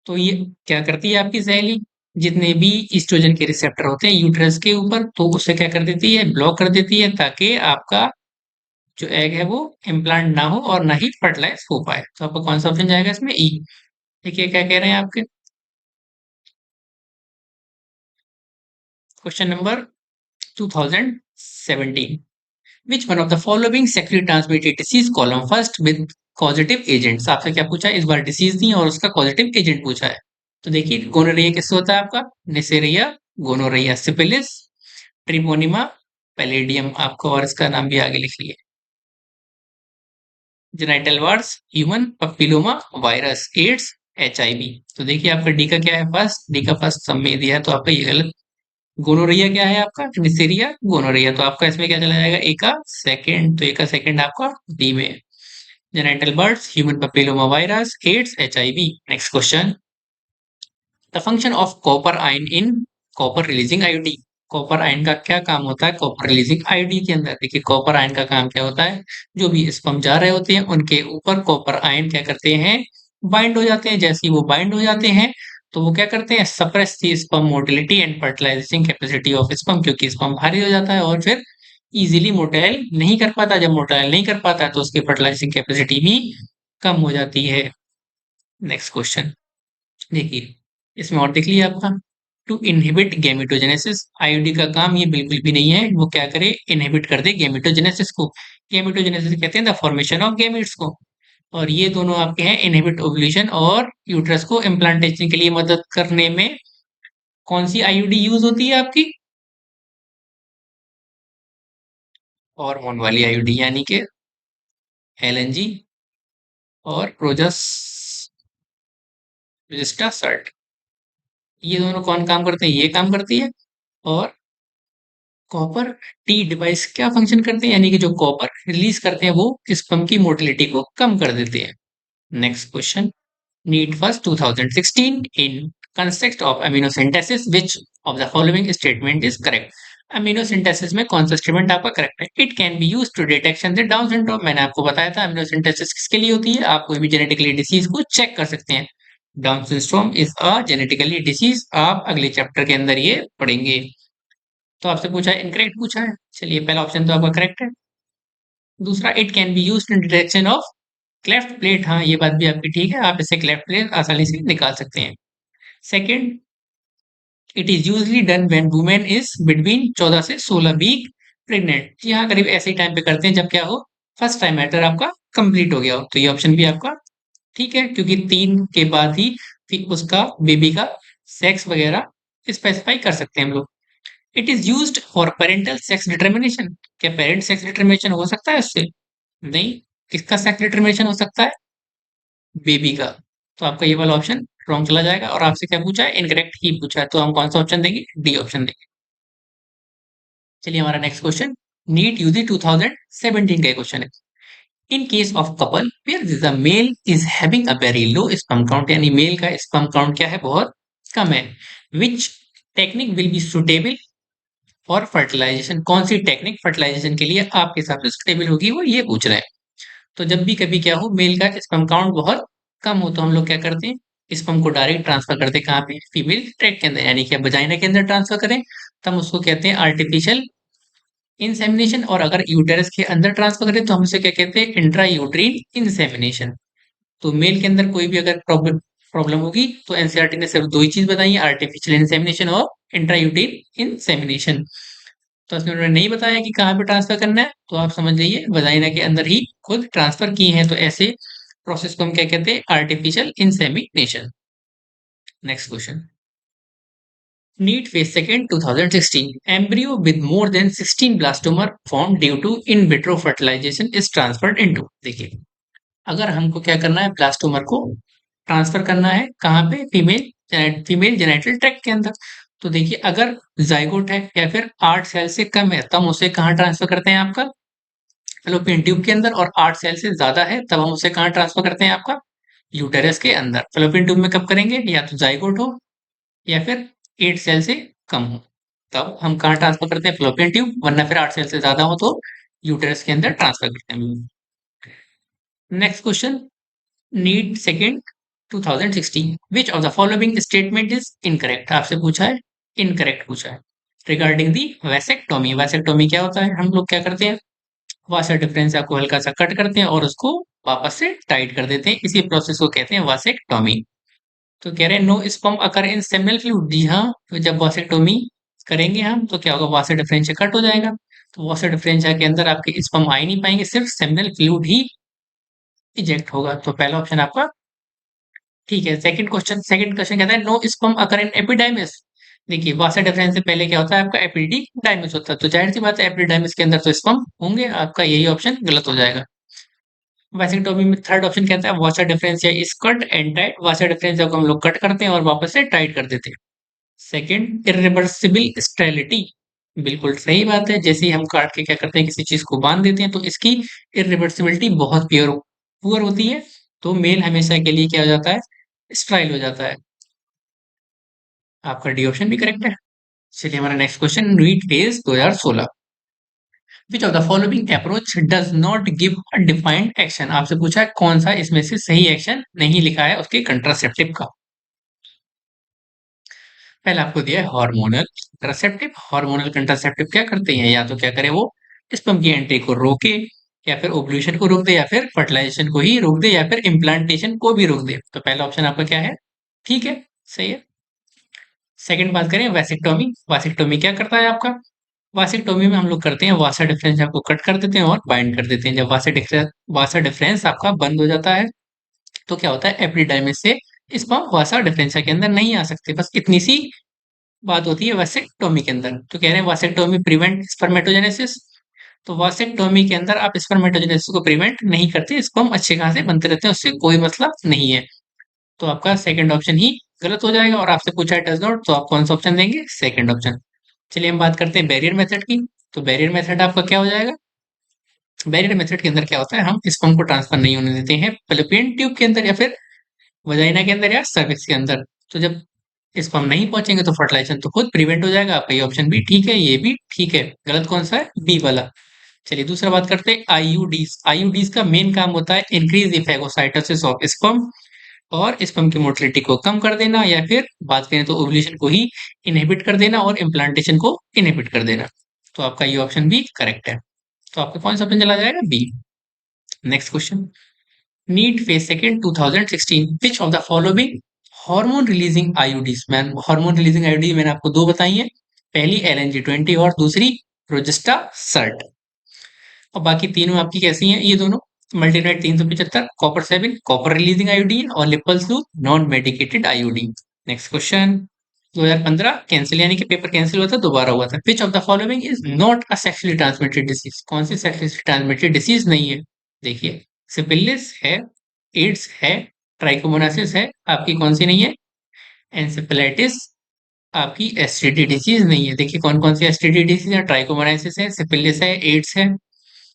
तो ये क्या करती है आपकी सहेली, जितने भी ईस्ट्रोजन के रिसेप्टर होते हैं यूट्रस के ऊपर, तो उसे क्या कर देती है, ब्लॉक कर देती है, ताकि आपका जो एग है वो इम्प्लांट ना हो और ना ही फर्टिलाइज हो पाए। तो आपका कौन सा ऑप्शन जाएगा इसमें? ई। देखिए क्या कह रहे हैं आपके, question number 2017, which one of the following sexually transmitted disease, column first with causative agents. आपसे क्या पूछा है, इस बार डिसीज नहीं और उसका कॉजेटिव एजेंट पूछा है। तो देखिए गोनोरिया किससे होता है आपका, Neisseria, gonorrhoea, syphilis, Treponema, pallidum. आपको और इसका नाम भी आगे लिख लिए, genital warts, human papilloma virus, AIDS, HIV। तो देखिए आपका डी का क्या है, फर्स्ट, डी का फर्स्ट सब में दिया है तो आपका ये गलत। गोनोरिया क्या है आपका, निसेरिया गोनोरिया, तो आपका इसमें क्या चला जाएगा, ए का सेकंड, तो ए का सेकंड आपका डी में। Genital herpes, human papilloma virus, AIDS, HIV। Next question, the function of copper ion in copper releasing IUD. Copper ion का क्या काम होता है कॉपर रिलीजिंग आयोडी के अंदर। देखिए कॉपर आयन का काम क्या होता है, जो भी स्पर्म जा रहे होते हैं उनके ऊपर कॉपर आयन क्या करते हैं, बाइंड हो जाते हैं। जैसे ही वो बाइंड हो जाते हैं तो वो क्या करते हैं, suppress the sperm motility and fertilising capacity of sperm, क्योंकि स्पर्म भारी हो जाता है और फिर इजीली मोटाइल नहीं कर पाता। जब मोटाइल नहीं कर पाता तो उसकी फर्टिलाइजिंग कैपेसिटी भी कम हो जाती है। नेक्स्ट क्वेश्चन देखिए, इसमें और देख लीजिए आपका, टू इनहिबिट गैमेटोजेनेसिस। आईओडी का काम ये बिल्कुल भी नहीं है, वो क्या करे, इनहिबिट कर दे गैमेटोजेनेसिस को। गैमेटोजेनेसिस कहते हैं द फॉर्मेशन ऑफ गैमेट्स को। और ये दोनों आपके हैं इनहिबिट ओव्यूलेशन और यूट्रस को इम्प्लांटेशन के लिए मदद करने में। कौन सी आईयूडी यूज होती है आपकी, हार्मोन वाली आईयूडी, यानी कि एलएनजी और प्रोजेस्टा सर्ट। ये दोनों कौन काम करते हैं, ये काम करती है। और कॉपर टी डिवाइस क्या फंक्शन करते हैं, यानी कि जो कॉपर रिलीज करते हैं वो स्पर्म की मोटिलिटी को कम कर देते हैं। Next question, NEET first 2016 in context of amniocentesis which of the following statement is correct. Amniocentesis में कौन सा स्टेटमेंट आपका करेक्ट है। It can be used to detection the Down syndrome. मैंने आपको बताया था अमीनोसिंथेसिस किसके लिए होती है, आप कोई भी जेनेटिकली डिसीज को चेक कर सकते हैं। Down syndrome is a genetically disease, आप अगले चैप्टर के अंदर ये पढ़ेंगे। तो आपसे पूछा है, इनकरेक्ट पूछा है, चलिए पहला ऑप्शन तो आपका करेक्ट है। दूसरा, it can be used in detection of cleft plate, हाँ ये बात भी आपकी ठीक है, आप इससे क्लेफ्ट प्लेट आसानी से निकाल सकते हैं। Second, it is usually done when women is between 14 से 16 वीक प्रेग्नेंट। जी हाँ, करीब ऐसे ही टाइम पे करते हैं जब क्या हो, फर्स्ट टाइम मैटर आपका कंप्लीट हो गया हो। तो ये ऑप्शन भी आपका ठीक है, क्योंकि 3 के बाद ही फिर उसका बेबी का सेक्स वगैरह स्पेसिफाई कर सकते हैं हम लोग। It is used for parental sex determination. क्या पेरेंट सेक्स डिटर्मिनेशन हो सकता है उससे, नहीं। किसका सेक्स डिटर्मिनेशन हो सकता है, बेबी का। तो आपका ये वाला ऑप्शन रॉन्ग चला जाएगा। और आपसे क्या पूछा है, इनकरेक्ट ही पूछा है, तो हम कौन सा ऑप्शन देंगे, डी ऑप्शन देंगे। चलिए हमारा नेक्स्ट क्वेश्चन, नीट यूजी 2017 का क्वेश्चन है। In case of couple where the male is having a very low sperm count, यानी मेल का स्पर्म काउंट क्या है, बहुत कम है, which technique will be suitable for fertilisation. कौन सी टेक्निक फर्टिलाइजेशन के लिए आपके हिसाब से सुटेबल होगी, वो ये पूछ रहे हैं। तो जब भी कभी क्या हो, मेल का स्पर्म काउंट बहुत कम हो, तो हम लोग क्या करते हैं, स्पर्म को डायरेक्ट ट्रांसफर करते हैं कहाँ पे, फीमेल ट्रैक के अंदर, यानी कि वजाइना के अंदर ट्रांसफर करें, तब उसको कहते हैं आर्टिफिशियल इंसेमिनेशन। और अगर यूटेरस के अंदर ट्रांसफर करें तो हम उसे क्या कहते हैं, इंट्रा यूट्रीन इंसेमिनेशन। तो मेल के अंदर कोई भी अगर प्रॉब्लम प्रॉब्लम होगी तो एनसीईआरटी ने सिर्फ दो ही चीज बताई है, आर्टिफिशियल इंसेमिनेशन और इंट्रा यूट्रीन इंसेमिनेशन। तो उसमें उन्होंने नहीं बताया कि कहाँ पे ट्रांसफर करना है, तो आप समझ जाइए वजाइना के अंदर ही खुद ट्रांसफर किए हैं। तो ऐसे प्रोसेस को हम क्या कहते हैं, artificial insemination. Next question, NEET phase second 2016 embryo with more than 16 blastomere form due to in vitro fertilisation is transferred into. देखिए अगर हमको क्या करना है, ब्लास्टोमर को ट्रांसफर करना है कहाँ पे, फीमेल जेनेटल ट्रैक्ट के अंदर। तो देखिए अगर जाइगोट है या फिर 8 सेल से कम है तब हम उसे कहाँ ट्रांसफर करते हैं, आपका फेलोपियन ट्यूब के अंदर। और 8 सेल से ज्यादा है तब हम उसे कहाँ ट्रांसफर करते हैं, आपका यूटेरस के अंदर। फेलोपियन ट्यूब में कब करेंगे, या तो जाइगोट हो या फिर 8 सेल से कम हो, तब हम कहाँ ट्रांसफर करते हैं, फेलोपियन ट्यूब। वरना फिर 8 सेल से ज्यादा हो तो यूटेरस के अंदर ट्रांसफर करते हैं। Next question, NEET second 2016 which of the following statement is incorrect. आपसे पूछा है, इनकरेक्ट पूछा है रिगार्डिंग दी वैसेक्टोमी। वैसेक्टोमी क्या होता है, हम लोग क्या करते हैं, वासा डिफरेंस को हल्का सा कट करते हैं और उसको वापस से टाइट कर देते हैं, इसी प्रोसेस को कहते हैं वासेक्टोमी। तो कह रहे हैं no sperm occur in seminal fluid. जी हाँ, तो जब वासेक्टोमी करेंगे हम तो क्या होगा, वासा डिफरेंशिया कट हो जाएगा। तो वासा डिफरेंशिया के अंदर आपके स्पर्म आ ही नहीं पाएंगे, सिर्फ सेमिनल फ्लूइड ही इजेक्ट होगा। तो पहला ऑप्शन आपका ठीक है। सेकंड क्वेश्चन कहता है नो स्पर्म अकर इन एपिडाइमिस। देखिए वासा डिफरेंस से पहले क्या होता है, आपका एपिडिडाइमिस होता है, तो जाहिर सी बात है एपिडिडाइमिस के अंदर तो स्पर्म होंगे, आपका यही ऑप्शन गलत हो जाएगा। वैसेक्टोमी में थर्ड ऑप्शन कहता है वासा डिफरेंस या skirt and tight. Vasa difference को हम लोग कट करते हैं और वापस से टाइट कर देते हैं। Second, irreversible sterility. बिल्कुल सही बात है, जैसे ही हम काट के क्या करते हैं किसी चीज को बांध देते हैं तो इसकी इरिवर्सिबिलिटी बहुत प्योर पुअर होती है, तो मेल हमेशा के लिए क्या हो जाता है, स्ट्राइल हो जाता है। आपका डी ऑप्शन भी करेक्ट है। चलिए हमारा next question, NEET case 2016। Which of the following approach does not give a defined action. आपसे पूछा है कौन सा इसमें से सही एक्शन नहीं लिखा है उसके कंट्रासेप्टिव का। पहले आपको दिया है हार्मोनल कंट्रासेप्टिव। हार्मोनल कंट्रासेप्टिव क्या करते हैं, या तो क्या करे वो स्पर्म की एंट्री को रोके, या फिर ओव्यूलेशन को रोक दे, या फिर फर्टिलाइजेशन को ही रोक दे, या फिर इम्प्लांटेशन को भी रोक दे। तो पहला ऑप्शन आपका क्या है, ठीक है, सही है। सेकंड बात करें वैसेक्टोमी। वैसेक्टोमी क्या करता है आपका, वासेक्टोमी में हम लोग करते हैं वासा डिफरेंस आपको कट कर देते हैं और बाइंड कर देते हैं। जब वासा डिफरेंस आपका बंद हो जाता है तो क्या होता है, एपिडिडाइमिस से स्पर्म वासा डिफरेंस के अंदर नहीं आ सकते। बस इतनी सी बात होती है वासेक्टोमी के अंदर। तो कह रहे हैं वासेक्टोमी प्रिवेंट स्पर्मेटोजेनेसिस। तो वासेक्टोमी के अंदर आप स्पर्मेटोजेनेसिस को प्रिवेंट नहीं करते, स्पर्म अच्छे खासे बनते रहते हैं, उससे कोई मतलब नहीं है। तो आपका सेकंड ऑप्शन ही गलत हो जाएगा। और आपसे पूछा है डज नॉट, तो आप कौन सा ऑप्शन देंगे, सेकंड ऑप्शन। चलिए हम बात करते हैं बैरियर मेथड की। तो बैरियर मेथड आपका क्या हो जाएगा, बैरियर मेथड के अंदर क्या होता है, हम स्पर्म को ट्रांसफर नहीं होने देते हैं फैलोपियन ट्यूब के अंदर या फिर वजाइना के अंदर या सर्विक्स के अंदर। तो जब स्पर्म नहीं पहुंचेंगे तो फर्टिलाइजेशन तो खुद प्रिवेंट हो जाएगा। आपका ये ऑप्शन भी ठीक है, ये भी ठीक है। गलत कौन सा है, बी वाला। चलिए दूसरा बात करते हैं आईयूडीज। आईयूडीज का मेन काम होता है increase the phagocytosis of sperm, और स्पर्म की मोटिलिटी को कम कर देना, या फिर बात करें तो ओव्यूलेशन को ही इनहिबिट कर देना और इम्प्लांटेशन को इनहिबिट कर देना। तो आपका ये ऑप्शन भी करेक्ट है। तो आपका कौन सा ऑप्शन चला जाएगा, B. Next question, NEET phase second 2016, which of the following hormone releasing IUDs. मैं हार्मोन रिलीजिंग आईयूडी मैंने आपको दो बताई है, पहली LNG-20 और दूसरी प्रोजेस्टा सर्ट। और बाकी तीनों आपकी कैसी हैं ये दोनों, मल्टीनाइट 375, कॉपर 7 कॉपर रिलीजिंग आयोडीन, और लिपल्स 2 non medicated iodine. Next question, 2015 cancel यानी कि पेपर कैंसिल हुआ था, दोबारा हुआ था। विच of the following is not a sexually transmitted disease. कौन सी सेक्सुअली ट्रांसमिटेड डिसीज नहीं है, देखिए सिफिलिस है, एड्स है, ट्राइकोमोनासिस है, आपकी कौन सी नहीं है, एनसेफेलाइटिस, आपकी एसटीडी डिसीज नहीं है। देखिए कौन कौन सी एसटीडी डिसीज है, ट्राइकोमोनासिस है, सिफिलिस है, एड्स है,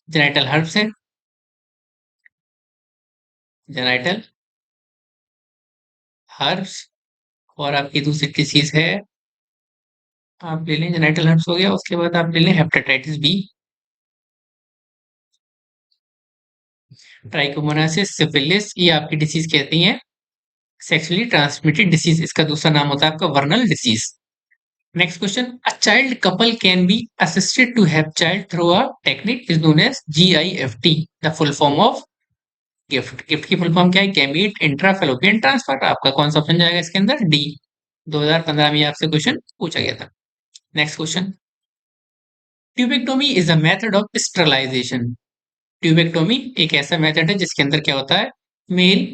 जेनाइटल हर्ब्स है, जेनाइटल हर्ब्स, और आपकी दूसरी डिसीज है, आप ले लें जेनाइटल हर्ब्स हो गया, उसके बाद आप ले लें हेपेटाइटिस बी, ट्राइकोमोनासिस, सिफिलिस, ये आपकी डिसीज कहती हैं सेक्सुअली ट्रांसमिटेड डिसीज। इसका दूसरा नाम होता है आपका venereal disease. Next question, a child couple can be assisted to have child through a technique is known as GIFT। The full form of gift. Gift की फुल फॉर्म क्या है, गैमीट इंट्रा फैलोपियन ट्रांसफर। आपका कौन सा ऑप्शन जाएगा इसके अंदर, डी। 2015 में आपसे क्वेश्चन पूछा गया था। Next question, tubectomy is a method of sterilisation. Tubectomy एक ऐसा मेथड है जिसके अंदर क्या होता है, मेल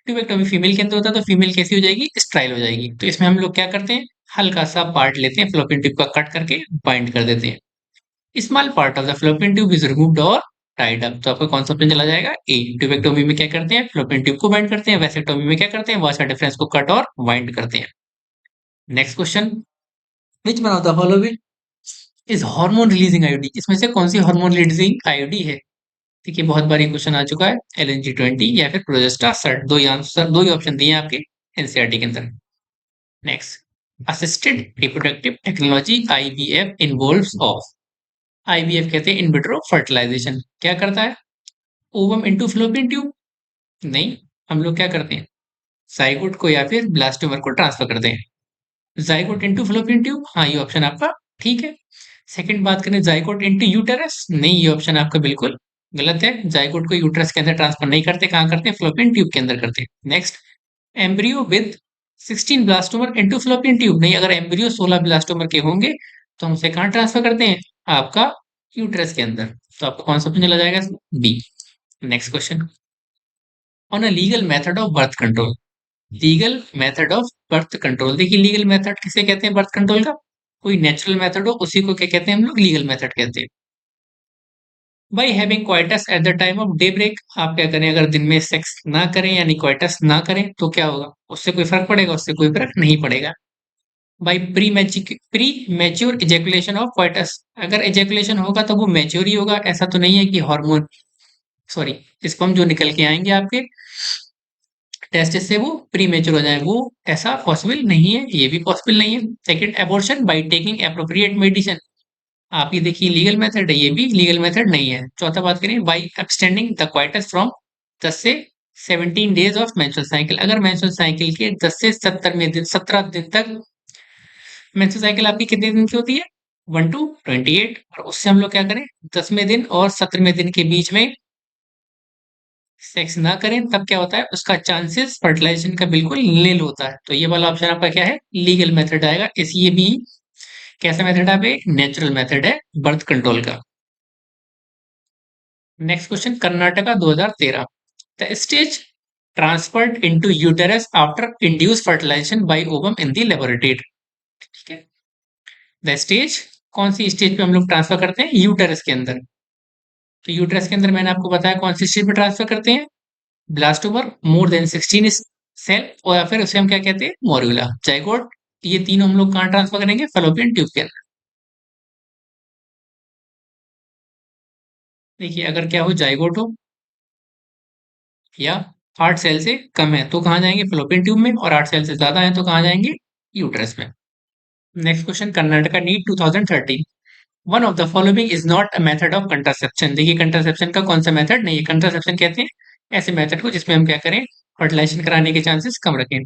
ट्यूबेक्टोमी फीमेल के अंदर होता है, तो फीमेल कैसी हो जाएगी, स्ट्राइल हो जाएगी। तो इसमें हम लोग क्या करते हैं, हल्का सा पार्ट लेते हैं फ्लोपियन ट्यूब का, कट करके बाइंड कर देते हैं। Small part of the fallopian tube is removed और टाइड अप। तो आपका कौन सा ऑप्शन चला जाएगा, ए। ट्यूबेक्टोमी में क्या करते हैं, फ्लोपियन ट्यूब को बाइंड करते हैं, वैसेक्टोमी में क्या करते हैं, वासा डिफरेंस को कट और बाइंड करते हैं। Next question, which one of the following is hormone releasing IOD. इसमें से कौन सी हार्मोन रिलीजिंग आईओडी है। देखिए बहुत बार ये क्वेश्चन आ चुका है, LNG-20 या फिर प्रोजेस्टा सर्ट। दो ही आंसर, दो ही ऑप्शन दिए हैं आपके एनसीईआरटी के अंदर। Next, assisted reproductive technology IVF involves of. IVF कहते हैं इन विट्रो फर्टिलाइजेशन। क्या करता है, ओवम इनटू फ्लोपियन ट्यूब, नहीं, हम लोग क्या करते हैं, जाइगोट को या फिर ब्लास्टोमर को ट्रांसफर करते हैं। जाइगोट इनटू फ्लोपियन ट्यूब, हाँ ये ऑप्शन आपका ठीक है। सेकंड बात करें जाइगोट इनटू यूटेरस, नहीं ये ऑप्शन आपका बिल्कुल गलत है। जाइगोट को यूटेरस के अंदर ट्रांसफर नहीं करते, कहाँ करते हैं, फ्लोपियन ट्यूब के अंदर करते हैं। Next, embryo with 16 blastomere into fallopian tube, नहीं, अगर एम्ब्रियो 16 ब्लास्टोमर के होंगे तो हम उसे कहाँ ट्रांसफर करते हैं, आपका यूटेरस के अंदर। तो आपका कौन सा ऑप्शन चला जाएगा, B. Next question, on a legal method of birth control. Legal method of birth control, देखिए लीगल मेथड किसे कहते हैं बर्थ कंट्रोल का, कोई नेचुरल मेथड हो उसी को क्या कहते हैं हम लोग, लीगल मेथड कहते हैं। By having coitus at the time of daybreak, आप क्या करें, अगर दिन में सेक्स ना करें यानी क्वाइटस ना करें तो क्या होगा, उससे कोई फर्क पड़ेगा, उससे कोई फर्क नहीं पड़ेगा। By pre mature ejaculation of coitus, अगर इजेकुलेशन होगा तो वो मैच्योर ही होगा, ऐसा तो नहीं है कि हार्मोन, सॉरी, स्पर्म जो निकल के आएंगे आपके टेस्ट से वो प्री मेच्योर हो जाए, वो ऐसा पॉसिबल नहीं है, ये भी पॉसिबल नहीं है। Second, abortion by taking appropriate medicine, आप ये देखिए लीगल मेथड है, ये भी लीगल मेथड नहीं है। चौथा बात करें, by abstaining the coitus from 10 से 17 डेज ऑफ मेंस्ट्रुअल साइकिल, अगर मेंस्ट्रुअल साइकिल के 10 से 17 दिन तक, मेंस्ट्रुअल साइकिल आपकी कितने दिन की होती है, 1 to 28, और उससे हम लोग क्या करें, 10वें दिन और 17वें दिन के बीच में सेक्स ना करें, तब क्या होता है, उसका चांसेस फर्टिलाइजेशन का बिल्कुल नील होता है। तो ये वाला ऑप्शन आपका क्या है, लीगल मेथड आएगा। इस ये भी कैसा मेथड है, एक नेचुरल मेथड है बर्थ कंट्रोल का। Next question, Karnataka 2013, the stage transferred into uterus after induce fertilization by ovum in the laboratory, ठीक है। द स्टेज, कौन सी स्टेज पे हम लोग ट्रांसफर करते हैं, यूटेरस के अंदर। तो यूटेरस के अंदर मैंने आपको बताया कौन सी स्टेज पे ट्रांसफर करते हैं, ब्लास्टोवर, मोर देन 16 सेल, और या फिर उसे हम क्या कहते हैं, मोरुला, जाइगोट। ये तीनों हम लोग कहाँ ट्रांसफर करेंगे, फलोपियन ट्यूब के अंदर। देखिए अगर क्या हो, जाइगोट हो या 8 सेल से कम है तो कहाँ जाएंगे, फलोपियन ट्यूब में, और 8 सेल से ज्यादा है तो कहाँ जाएंगे, यूट्रस में। Next question, Karnataka NEET 2013, one of the following is not a method of contraception, देखिए कंट्रासेप्शन का कौन सा मेथड नहीं है, कंट्रासेप्शन कहते हैं ऐसे मेथड को जिसमें हम क्या करें, फर्टिलाइजेशन कराने के चांसेस कम रखें।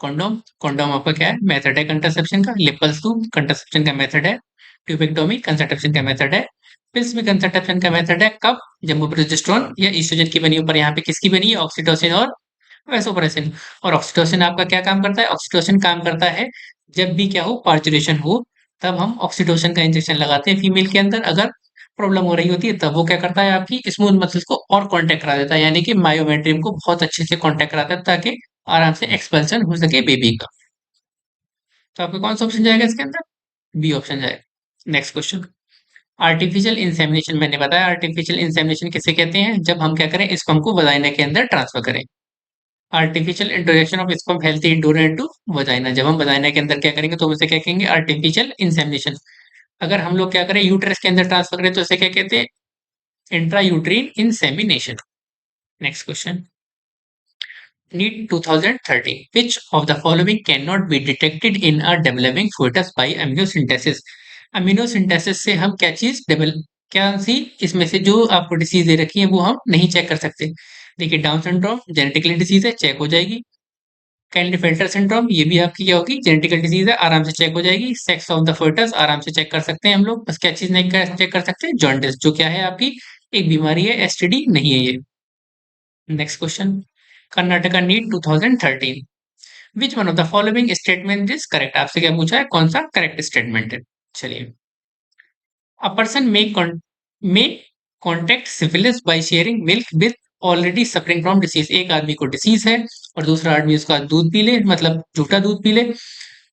कॉन्डोम, कॉन्डोम आपका क्या है, मेथड है कंट्रासेप्शन का। लिपल्स ट्यूब कंट्रासेप्शन का मेथड है। ट्यूबेक्टोमी कंट्रासेप्शन का मेथड है। पिल्स में कंट्रासेप्शन का मेथड है कब, जब वो प्रोजेस्टेरोन या ईस्ट्रोजन की बनी हो, पर यहाँ पे किसकी बनी है, ऑक्सीटोसिन और वैसोप्रेसिन। और ऑक्सीटोसिन आपका क्या काम करता है, ऑक्सीटोसिन काम करता है जब भी क्या हो, पार्चुरेशन हो, तब हम ऑक्सीटोसिन का इंजेक्शन लगाते हैं फीमेल के अंदर। अगर प्रॉब्लम हो रही होती है तब वो क्या करता है, आपकी स्मूथ मसल्स को और कांटेक्ट करा देता है, यानी कि मायोमेट्रियम को बहुत अच्छे से कांटेक्ट कराता है ताकि आराम से एक्सपेंशन हो सके बेबी का। तो आपका कौन सा ऑप्शन जाएगा इसके अंदर, बी ऑप्शन जाएगा। नेक्स्ट क्वेश्चन, आर्टिफिशियल इंसेमिनेशन, मैंने बताया आर्टिफिशियल इंसेमिनेशन किसे कहते हैं, जब हम क्या करें, स्पर्म को वजाइना के अंदर ट्रांसफर करें। Artificial introduction of sperm healthy indoor into vagina, जब हम वजाइना के अंदर क्या करेंगे तो हम उसे क्या कहेंगे, आर्टिफिशियल इंसेमिनेशन। अगर हम लोग क्या करें, यूट्रस के अंदर ट्रांसफर करें तो इसे क्या कहते हैं, intra uterine insemination. Next question, NEET 2013, which of the following cannot be detected in a developing fetus by amniocentesis, amniocentesis से हम क्या चीज डेवलप, क्या सी इसमें से जो आपको डिसीज दे रखी है वो हम नहीं चेक कर सकते। देखिए डाउन सिंड्रोम जेनेटिकली डिसीज है, चेक हो जाएगी। काइल्डफेल्टर सिंड्रोम, ये भी आपकी क्या होगी, जेनेटिकल डिजीज है, आराम से चेक हो जाएगी। सेक्स ऑफ द फोetus आराम से चेक कर सकते हैं हम लोग, बस क्या चीज नहीं चेक कर सकते, जॉन्डिस, जो क्या है आपकी एक बीमारी है, एसटीडी नहीं है ये। Next question, Karnataka NEET 2013, which one of the following statement is correct, आपसे क्या पूछा है, कौन सा करेक्ट स्टेटमेंट है। चलिए, a person may contact syphilis by sharing milk with already suffering from disease, एक आदमी को डिसीज है और दूसरा आदमी उसका दूध पी ले, मतलब झूठा दूध पी ले,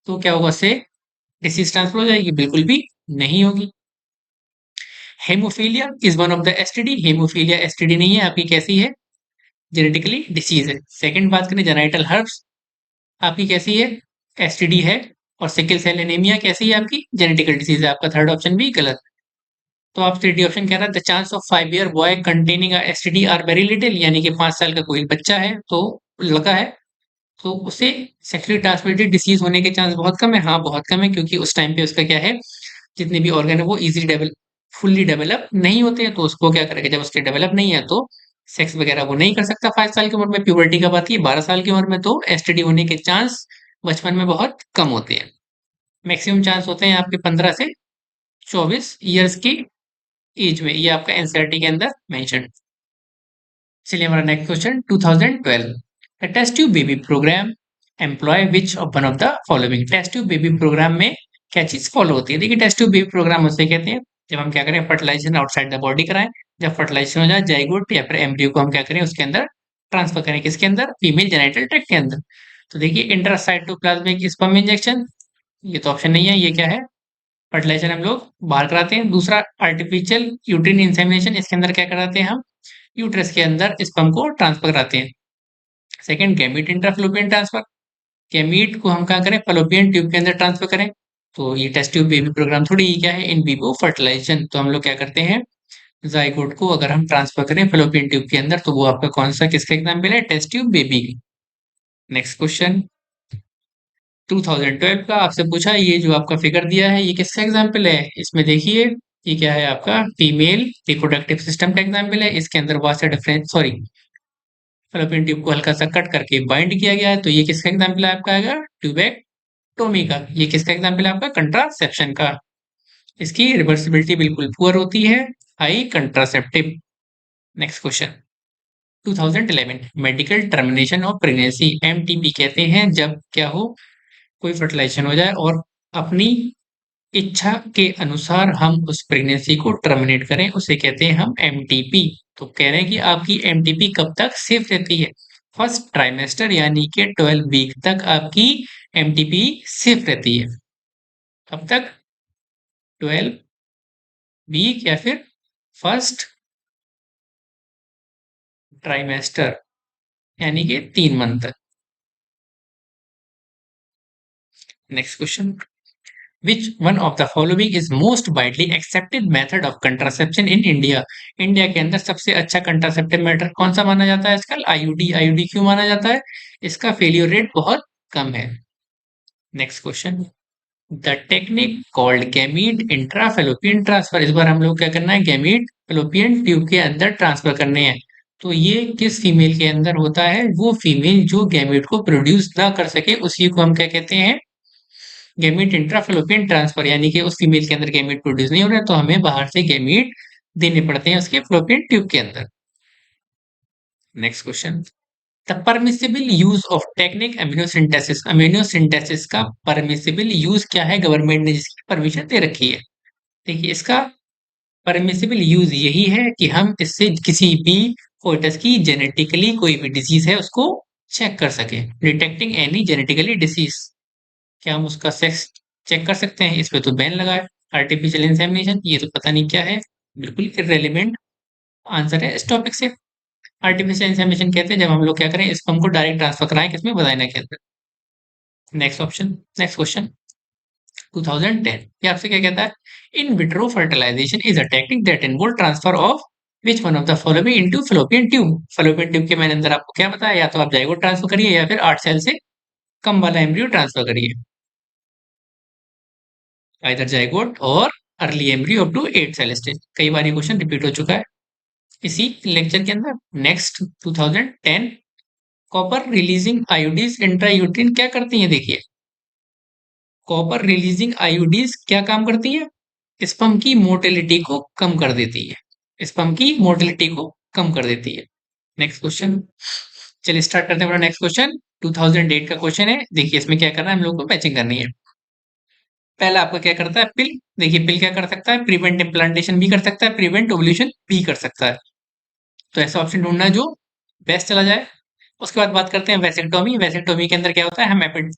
तो क्या होगा, उससे डिसीज ट्रांसफर हो जाएगी, बिल्कुल भी नहीं होगी। Haemophilia is one of the STD, haemophilia STD नहीं है आपकी, कैसी है, जेनेटिकली डिसीज है। सेकंड बात करें, जेनाइटल हर्ब्स आपकी कैसी है, एसटीडी है। और सिकल सेल एनीमिया कैसी है आपकी, जेनेटिकल डिसीज है, आपका थर्ड ऑप्शन भी गलत। तो आप डी ऑप्शन कह रहा है, the chance of 5 year boy containing STD are very little, यानी कि 5 साल का कोई बच्चा है तो लड़का है तो उसे सेक्सुअली ट्रांसमिटेड डिसीज होने के चांस बहुत कम है, हाँ बहुत कम है, क्योंकि उस टाइम पे उसका क्या है, जितने भी ऑर्गन है वो इजीली डेवलप, फुल्ली डेवलप नहीं होते हैं, तो उसको क्या करेगा, जब उसके डेवलप नहीं है तो सेक्स वगैरह वो नहीं कर सकता 5 साल की उम्र में। प्यूबर्टी का बात की 12 साल की उम्र में, तो एसटीडी होने के चांस बचपन में बहुत कम होते हैं। मैक्सिमम चांस होते हैं आपके 15 से 24 ईयर्स की एज में, ये आपका एनसीईआरटी के अंदर मेंशन। चलिए हमारा next question, 2012, the test tube baby programme employ which of one of the following, test tube baby programme में क्या चीज फॉलो होती है। देखिए टेस्ट ट्यूब बेबी प्रोग्राम उसे कहते हैं जब हम क्या करें, फर्टिलाइजेशन आउटसाइड द बॉडी कराएं, जब फर्टिलाइजेशन हो जाए जाइगोट या फिर एम्ब्रियो को हम क्या करें, उसके अंदर ट्रांसफर करें, किसके अंदर, फीमेल जेनिटल ट्रैक्ट के अंदर। तो देखिए इंट्रासाइटोप्लाज्मिक स्पर्म इंजेक्शन, ये तो ऑप्शन नहीं है, ये क्या है, फर्टिलाइजेशन हम लोग बाहर कराते हैं। दूसरा आर्टिफिशियल यूट्रिन इंसेमिनेशन, इसके अंदर क्या कराते हैं हम, यूट्रस के अंदर स्पर्म को ट्रांसफर कराते हैं। सेकंड गैमीट इंट्राफलोपियन ट्रांसफर, गैमीट को हम कहाँ करें, फलोपियन ट्यूब के अंदर ट्रांसफर करें। तो ये टेस्ट ट्यूब बेबी प्रोग्राम थोड़ी, ये क्या है, इन विवो फर्टिलाइजेशन। तो हम लोग क्या करते हैं, जाइगोट को अगर हम ट्रांसफर करें फलोपियन ट्यूब के अंदर, तो वो आपका कौन सा किसका एग्जाम्पल है, टेस्ट ट्यूब बेबी की। नेक्स्ट क्वेश्चन 2012 का आपसे पूछा, ये जो आपका फिगर दिया है ये किसका एग्जाम्पल है, इसमें देखिए ये क्या है, आपका फीमेल रिप्रोडक्टिव सिस्टम का एग्जाम्पल है। इसके अंदर वास्टर डिफरेंस, सॉरी, फलोपियन ट्यूब को हल्का सा कट करके बाइंड किया गया है। तो ये किसका एग्जाम्पल है, आपका आएगा ट्यूबेक्टोमी का। ये किसका एग्जाम्पल है, आपका कंट्रासेप्शन का। इसकी रिवर्सिबिलिटी बिल्कुल पुअर होती है, high contraceptive. Next question 2011, medical termination of pregnancy, MTP कहते हैं जब क्या हो, कोई फर्टिलाइजेशन हो जाए और अपनी इच्छा के अनुसार हम उस प्रेगनेंसी को टर्मिनेट करें, उसे कहते हैं हम एमटीपी। तो कह रहे हैं कि आपकी एमटीपी कब तक सेफ रहती है, फर्स्ट ट्राइमेस्टर यानी कि 12 वीक तक आपकी एमटीपी सेफ रहती है। कब तक, 12 वीक या फिर फर्स्ट ट्राइमेस्टर यानी कि 3 मंथ तक। Next question, Which one of the following is most widely accepted method of contraception in India? India के अंदर सबसे अच्छा कंट्रासेप्टिव मेथड कौन सा माना जाता है आजकल, आईयूडी। आईयूडी क्यों माना जाता है, इसका फेलियर रेट बहुत कम है। Next question, the technique called gamete intrafallopian transfer, इस बार हम लोग क्या करना है, गैमीट फेलोपियन ट्यूब के अंदर ट्रांसफर करने हैं। तो ये किस फीमेल के अंदर होता है, वो फीमेल जो गैमीट को प्रोड्यूस ना कर सके उसी को हम क्या कहते हैं, गैमीट इंट्राफेलोपियन ट्रांसफर, यानी कि उस फीमेल के अंदर गैमीट प्रोड्यूस नहीं हो रहा है तो हमें बाहर से गैमीट देने पड़ते हैं उसके फ्लोपियन ट्यूब के अंदर। Next question, the permissible use of technique amniocentesis, amniocentesis का परमिसिबल यूज क्या है, गवर्नमेंट ने जिसकी परमिशन दे रखी है। देखिए इसका परमिसिबल यूज यही है कि हम इससे किसी भी फोएटस की जेनेटिकली कोई भी डिजीज है उसको चेक कर सके, डिटेक्टिंग एनी जेनेटिकली डिसीज। क्या हम उसका सेक्स चेक कर सकते हैं, इस पे तो बैन लगा है। आर्टिफिशियल इंसेमिनेशन, ये तो पता नहीं क्या है, बिल्कुल इररेलेवेंट आंसर है इस टॉपिक से। आर्टिफिशियल इंसेमिनेशन कहते हैं जब हम लोग क्या करें, स्पर्म को डायरेक्ट ट्रांसफर कराएं किसमें, वजाइना के अंदर। नेक्स्ट ऑप्शन, नेक्स्ट क्वेश्चन 2010, ये आपसे क्या कहता है, in vitro fertilisation is a technique that involve transfer of which one of the following into fallopian tube. Fallopian tube के मैंने अंदर आपको क्या बताया, या तो आप जाइगोट ट्रांसफर करिए या फिर 8 सेल से कम वाला एम्ब्रियो ट्रांसफर करिए, आइदर जाइगोट और early embryo up to 8 cell stage. कई बार ये क्वेश्चन रिपीट हो चुका है इसी लेक्चर के अंदर। नेक्स्ट 2010, कॉपर रिलीजिंग आयोडीज इंट्रायूट्रिन क्या करती हैं, देखिए कॉपर रिलीजिंग आयोडीज क्या काम करती है, स्पर्म की मोटिलिटी को कम कर देती है, स्पर्म की मोटिलिटी को कम कर देती है। नेक्स्ट क्वेश्चन, चलिए स्टार्ट करते हैं अपना नेक्स्ट क्वेश्चन। 2008 का क्वेश्चन है, देखिए इसमें क्या करना है, हम लोग को मैचिंग करनी है। पहला आपका क्या करता है, पिल। देखिए पिल क्या कर सकता है, प्रिवेंट इम्प्लांटेशन भी कर सकता है, प्रिवेंट ओव्यूलेशन भी कर सकता है। तो ऐसा ऑप्शन ढूंढना है जो बेस्ट चला जाए। उसके बाद बात करते हैं वैसेक्टोमी। वैसेक्टोमी के अंदर क्या होता है, हम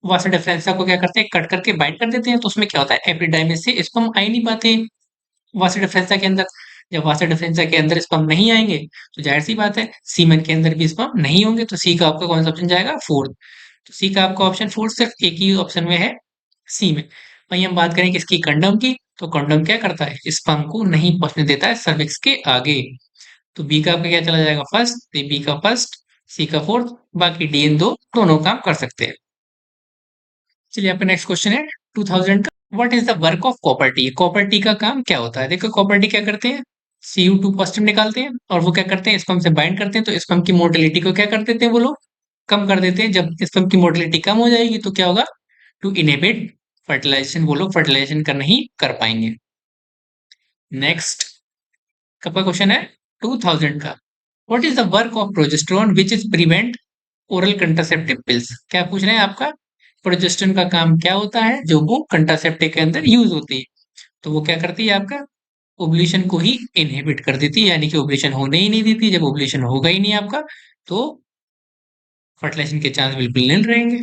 वासा डिफरेंसा को क्या करते हैं, कट करके बाइंड कर देते हैं। तो उसमें क्या होता है, एपिडाइमिस से स्पर्म आ ही नहीं पाते वासा डिफरेंसा के अंदर। जब वासा डिफरेंसा के अंदर स्पर्म नहीं आएंगे तो जाहिर सी बात है सीमन के अंदर भी स्पर्म नहीं होंगे। तो सी का आपका कौन सा ऑप्शन जाएगा, फोर्थ। तो सी का आपका ऑप्शन फोर्थ सिर्फ एक ही ऑप्शन में है, सी में। वहीं हम बात करें किसकी, कंडोम की। तो कंडोम क्या करता है, स्पर्म को नहीं पहुंचने देता है सर्विक्स के आगे। तो बी का आपका क्या चला जाएगा, फर्स्ट। बी का फर्स्ट, सी का फोर्थ, बाकी डी एन दो दोनों काम कर सकते हैं। चलिए आपका नेक्स्ट क्वेश्चन है 2000 का, what is the work of copper T. Copper T का काम क्या होता है, देखो कॉपर टी क्या करते हैं, Cu2 पॉजिटिव निकालते हैं और वो क्या करते हैं, स्पर्म से बाइंड करते हैं। तो स्पर्म की मोटिलिटी को क्या कर देते हैं वो लोग, कम कर देते हैं। जब स्पर्म की मोटिलिटी कम हो जाएगी तो क्या होगा, टू इनहिबिट फर्टिलाइजेशन, वो लोग फर्टिलाइजेशन कर नहीं कर पाएंगे। नेक्स्ट कब का क्वेश्चन है, 2000 का, what is the work of progesterone which is prevent oral contraceptive pills. क्या पूछ रहे हैं आपका, प्रोजेस्टेरोन का काम क्या होता है जो वो कंट्रासेप्टिव के अंदर यूज होती है। तो वो क्या करती है, आपका ओवुलेशन को ही इनहिबिट कर देती है, यानी कि ओवुलेशन होने ही नहीं देती। जब ओवुलेशन होगा ही नहीं आपका तो फर्टिलाइजेशन के चांस बिल्कुल नहीं रहेंगे।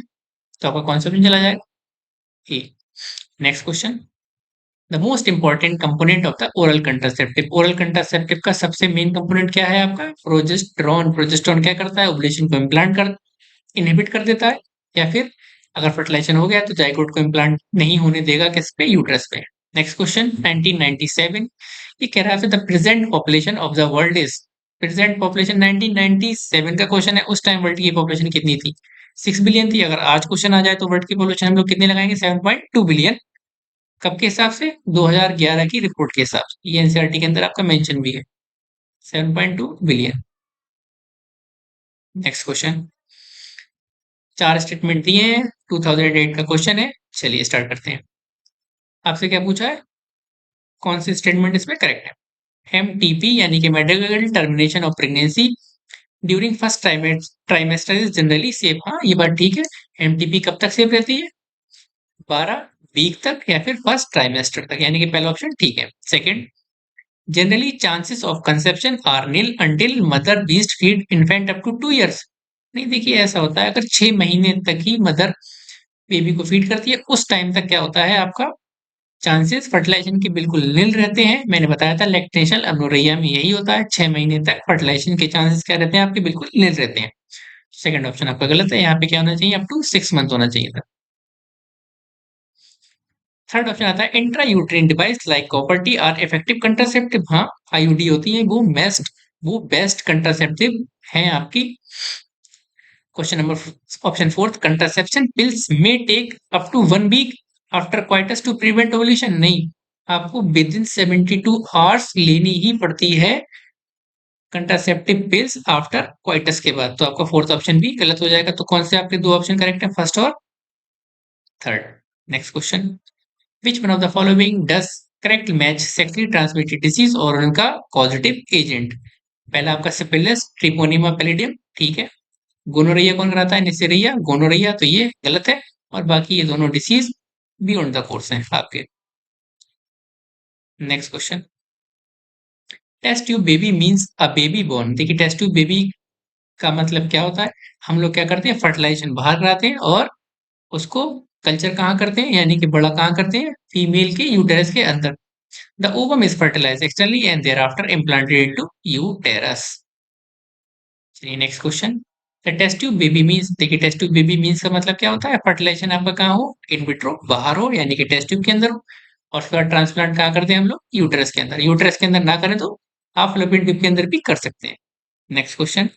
तो आपका कौन सा ऑप्शन चला जाएगा, A. Next question the most important component of the oral contraceptive. Oral contraceptive का सबसे मेन कंपोनेंट क्या है आपका? प्रोजेस्टेरॉन। प्रोजेस्टेरॉन क्या करता है? ओवुलेशन को इम्प्लांट कर इनहिबिट कर देता है, या फिर अगर फर्टिलाइजेशन हो गया तो जाइगोट को इम्प्लांट नहीं होने देगा किस पे? यूट्रस पे। नेक्स्ट क्वेश्चन 1997, ये कह रहा है the present population of the world is. Present population 1997 का क्वेश्चन है। उस टाइम वर्ल्ड की पॉपुलेशन कितनी थी? 6 बिलियन थी। अगर आज क्वेश्चन आ जाए तो वर्ल्ड की पॉपुलेशन हम लोग कितनी लगाएंगे? 7.2 बिलियन। कब के हिसाब से? 2011 की रिपोर्ट के हिसाब से। ये एनसीईआरटी के अंदर आपका मेंशन भी है, 7.2 बिलियन। नेक्स्ट क्वेश्चन, चार स्टेटमेंट दिए हैं, 2008 का क्वेश्चन है। चलिए स्टार्ट करते हैं। आपसे क्या पूछा है? कौन सी स्टेटमेंट इसमें करेक्ट है? एमटीपी यानी कि medical termination of pregnancy during first trimester is generally safe. हाँ, ये बात ठीक है। एमटीपी कब तक सेफ रहती है? 12 वीक तक, या फिर फर्स्ट ट्राइमेस्टर तक, यानी कि पहला ऑप्शन ठीक है। Second, generally chances of conception are nil until mother breast feed infant up to 2 years. नहीं, देखिए ऐसा होता है, अगर 6 महीने तक ही मदर बेबी को फीड करती है, उस टाइम तक क्या होता है आपका? चांसेस फर्टिलाइजेशन के बिल्कुल नील रहते हैं। मैंने बताया था लैक्टेशनल अमेनोरेया में यही होता है, 6 महीने तक फर्टिलाइजेशन के चांसेस क्या रहते हैं आपके? बिल्कुल नील रहते हैं। सेकंड ऑप्शन आपका गलत है, यहाँ पे क्या होना चाहिए? अप टू 6 मंथ होना चाहिए था। थर्ड ऑप्शन आता है intra uterine device like copper T are effective contraceptive. हाँ, आईयूडी होती है वो बेस्ट कंट्रासेप्टिव है आपकी। Question number option fourth, contraception pills में take up to 1 week after coitus to prevent ovulation. नहीं, आपको विद इन 72 आवर्स लेनी ही पड़ती है कंट्रासेप्टिव पिल्स आफ्टर क्वाइटस के बाद। तो आपका फोर्थ ऑप्शन भी गलत हो जाएगा। तो कौन से आपके दो ऑप्शन करेक्ट है? फर्स्ट और third. Next question, which one of the following does correct match sexually transmitted disease और उनका कॉजेटिव एजेंट? पहला आपका सिफिलिस, ट्रिपोनिमा पैलिडियम, ठीक है। गोनोरिया कौन कराता है? निसेरिया, गोनोरिया, तो ये गलत है। और बाकी ये दोनों डिसीज बियॉन्ड द कोर्स हैं आपके। Next question, test tube baby means a baby born. देखिए टेस्ट ट्यूब बेबी का मतलब क्या होता है? हम लोग क्या करते हैं? फर्टिलाइजेशन बाहर कराते हैं और उसको कल्चर कहाँ करते हैं, यानी कि बड़ा कहाँ करते हैं? फीमेल के यूटेरस के अंदर। The ovum is fertilised externally and thereafter implanted into uterus. चलिए next question, the test tube baby means. देखिए टेस्ट ट्यूब बेबी मींस का मतलब क्या होता है? फर्टिलाइजेशन आपका कहाँ हो? इन विट्रो, बाहर हो, यानी कि टेस्ट ट्यूब के अंदर हो। और उसके बाद ट्रांसप्लांट कहाँ करते हैं हम लोग? यूटेरस के अंदर। यूटेरस के अंदर ना करें तो आप फैलोपियन ट्यूब के अंदर भी कर सकते हैं। Next question,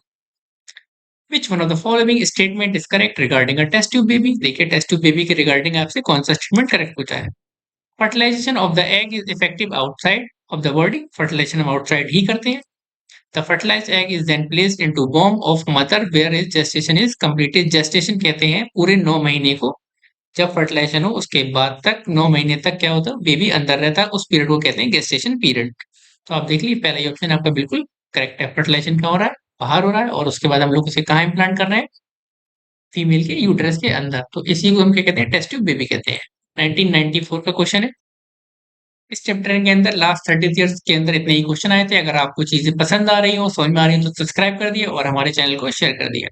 which one of the following statement is correct regarding a test tube baby? देखिए टेस्ट ट्यूब बेबी के रिगार्डिंग आपसे कौन सा स्टेटमेंट करेक्ट पूछा है? Fertilization of the egg is effective outside of the body. Fertilization हम आउटसाइड ही करते हैं। The fertilized egg is then placed into womb of mother where is gestation is completed. Gestation कहते हैं पूरे 9 महीने को। जब फर्टिलाइजेशन हो उसके बाद तक 9 महीने तक क्या होता है? बेबी अंदर रहता है, उस पीरियड को कहते हैं गेस्टेशन पीरियड। तो आप देख लीजिए पहला ही ऑप्शन आपका बिल्कुल करेक्ट है। फर्टिलाइजेशन क्या हो रहा है? बाहर हो रहा है, और उसके बाद हम लोग उसे कहाँ इम्प्लांट कर रहे हैं? फीमेल के यूट्रस के अंदर। तो इसी को हम क्या कहते हैं? टेस्ट ट्यूब बेबी कहते हैं। 1994 का क्वेश्चन है। इस चैप्टर के अंदर लास्ट 30 ईयर्स के अंदर इतने ही क्वेश्चन आए थे। अगर आपको चीजें पसंद आ रही हो, समझ में आ रही हो, तो सब्सक्राइब कर दिए और हमारे चैनल को शेयर कर दिया।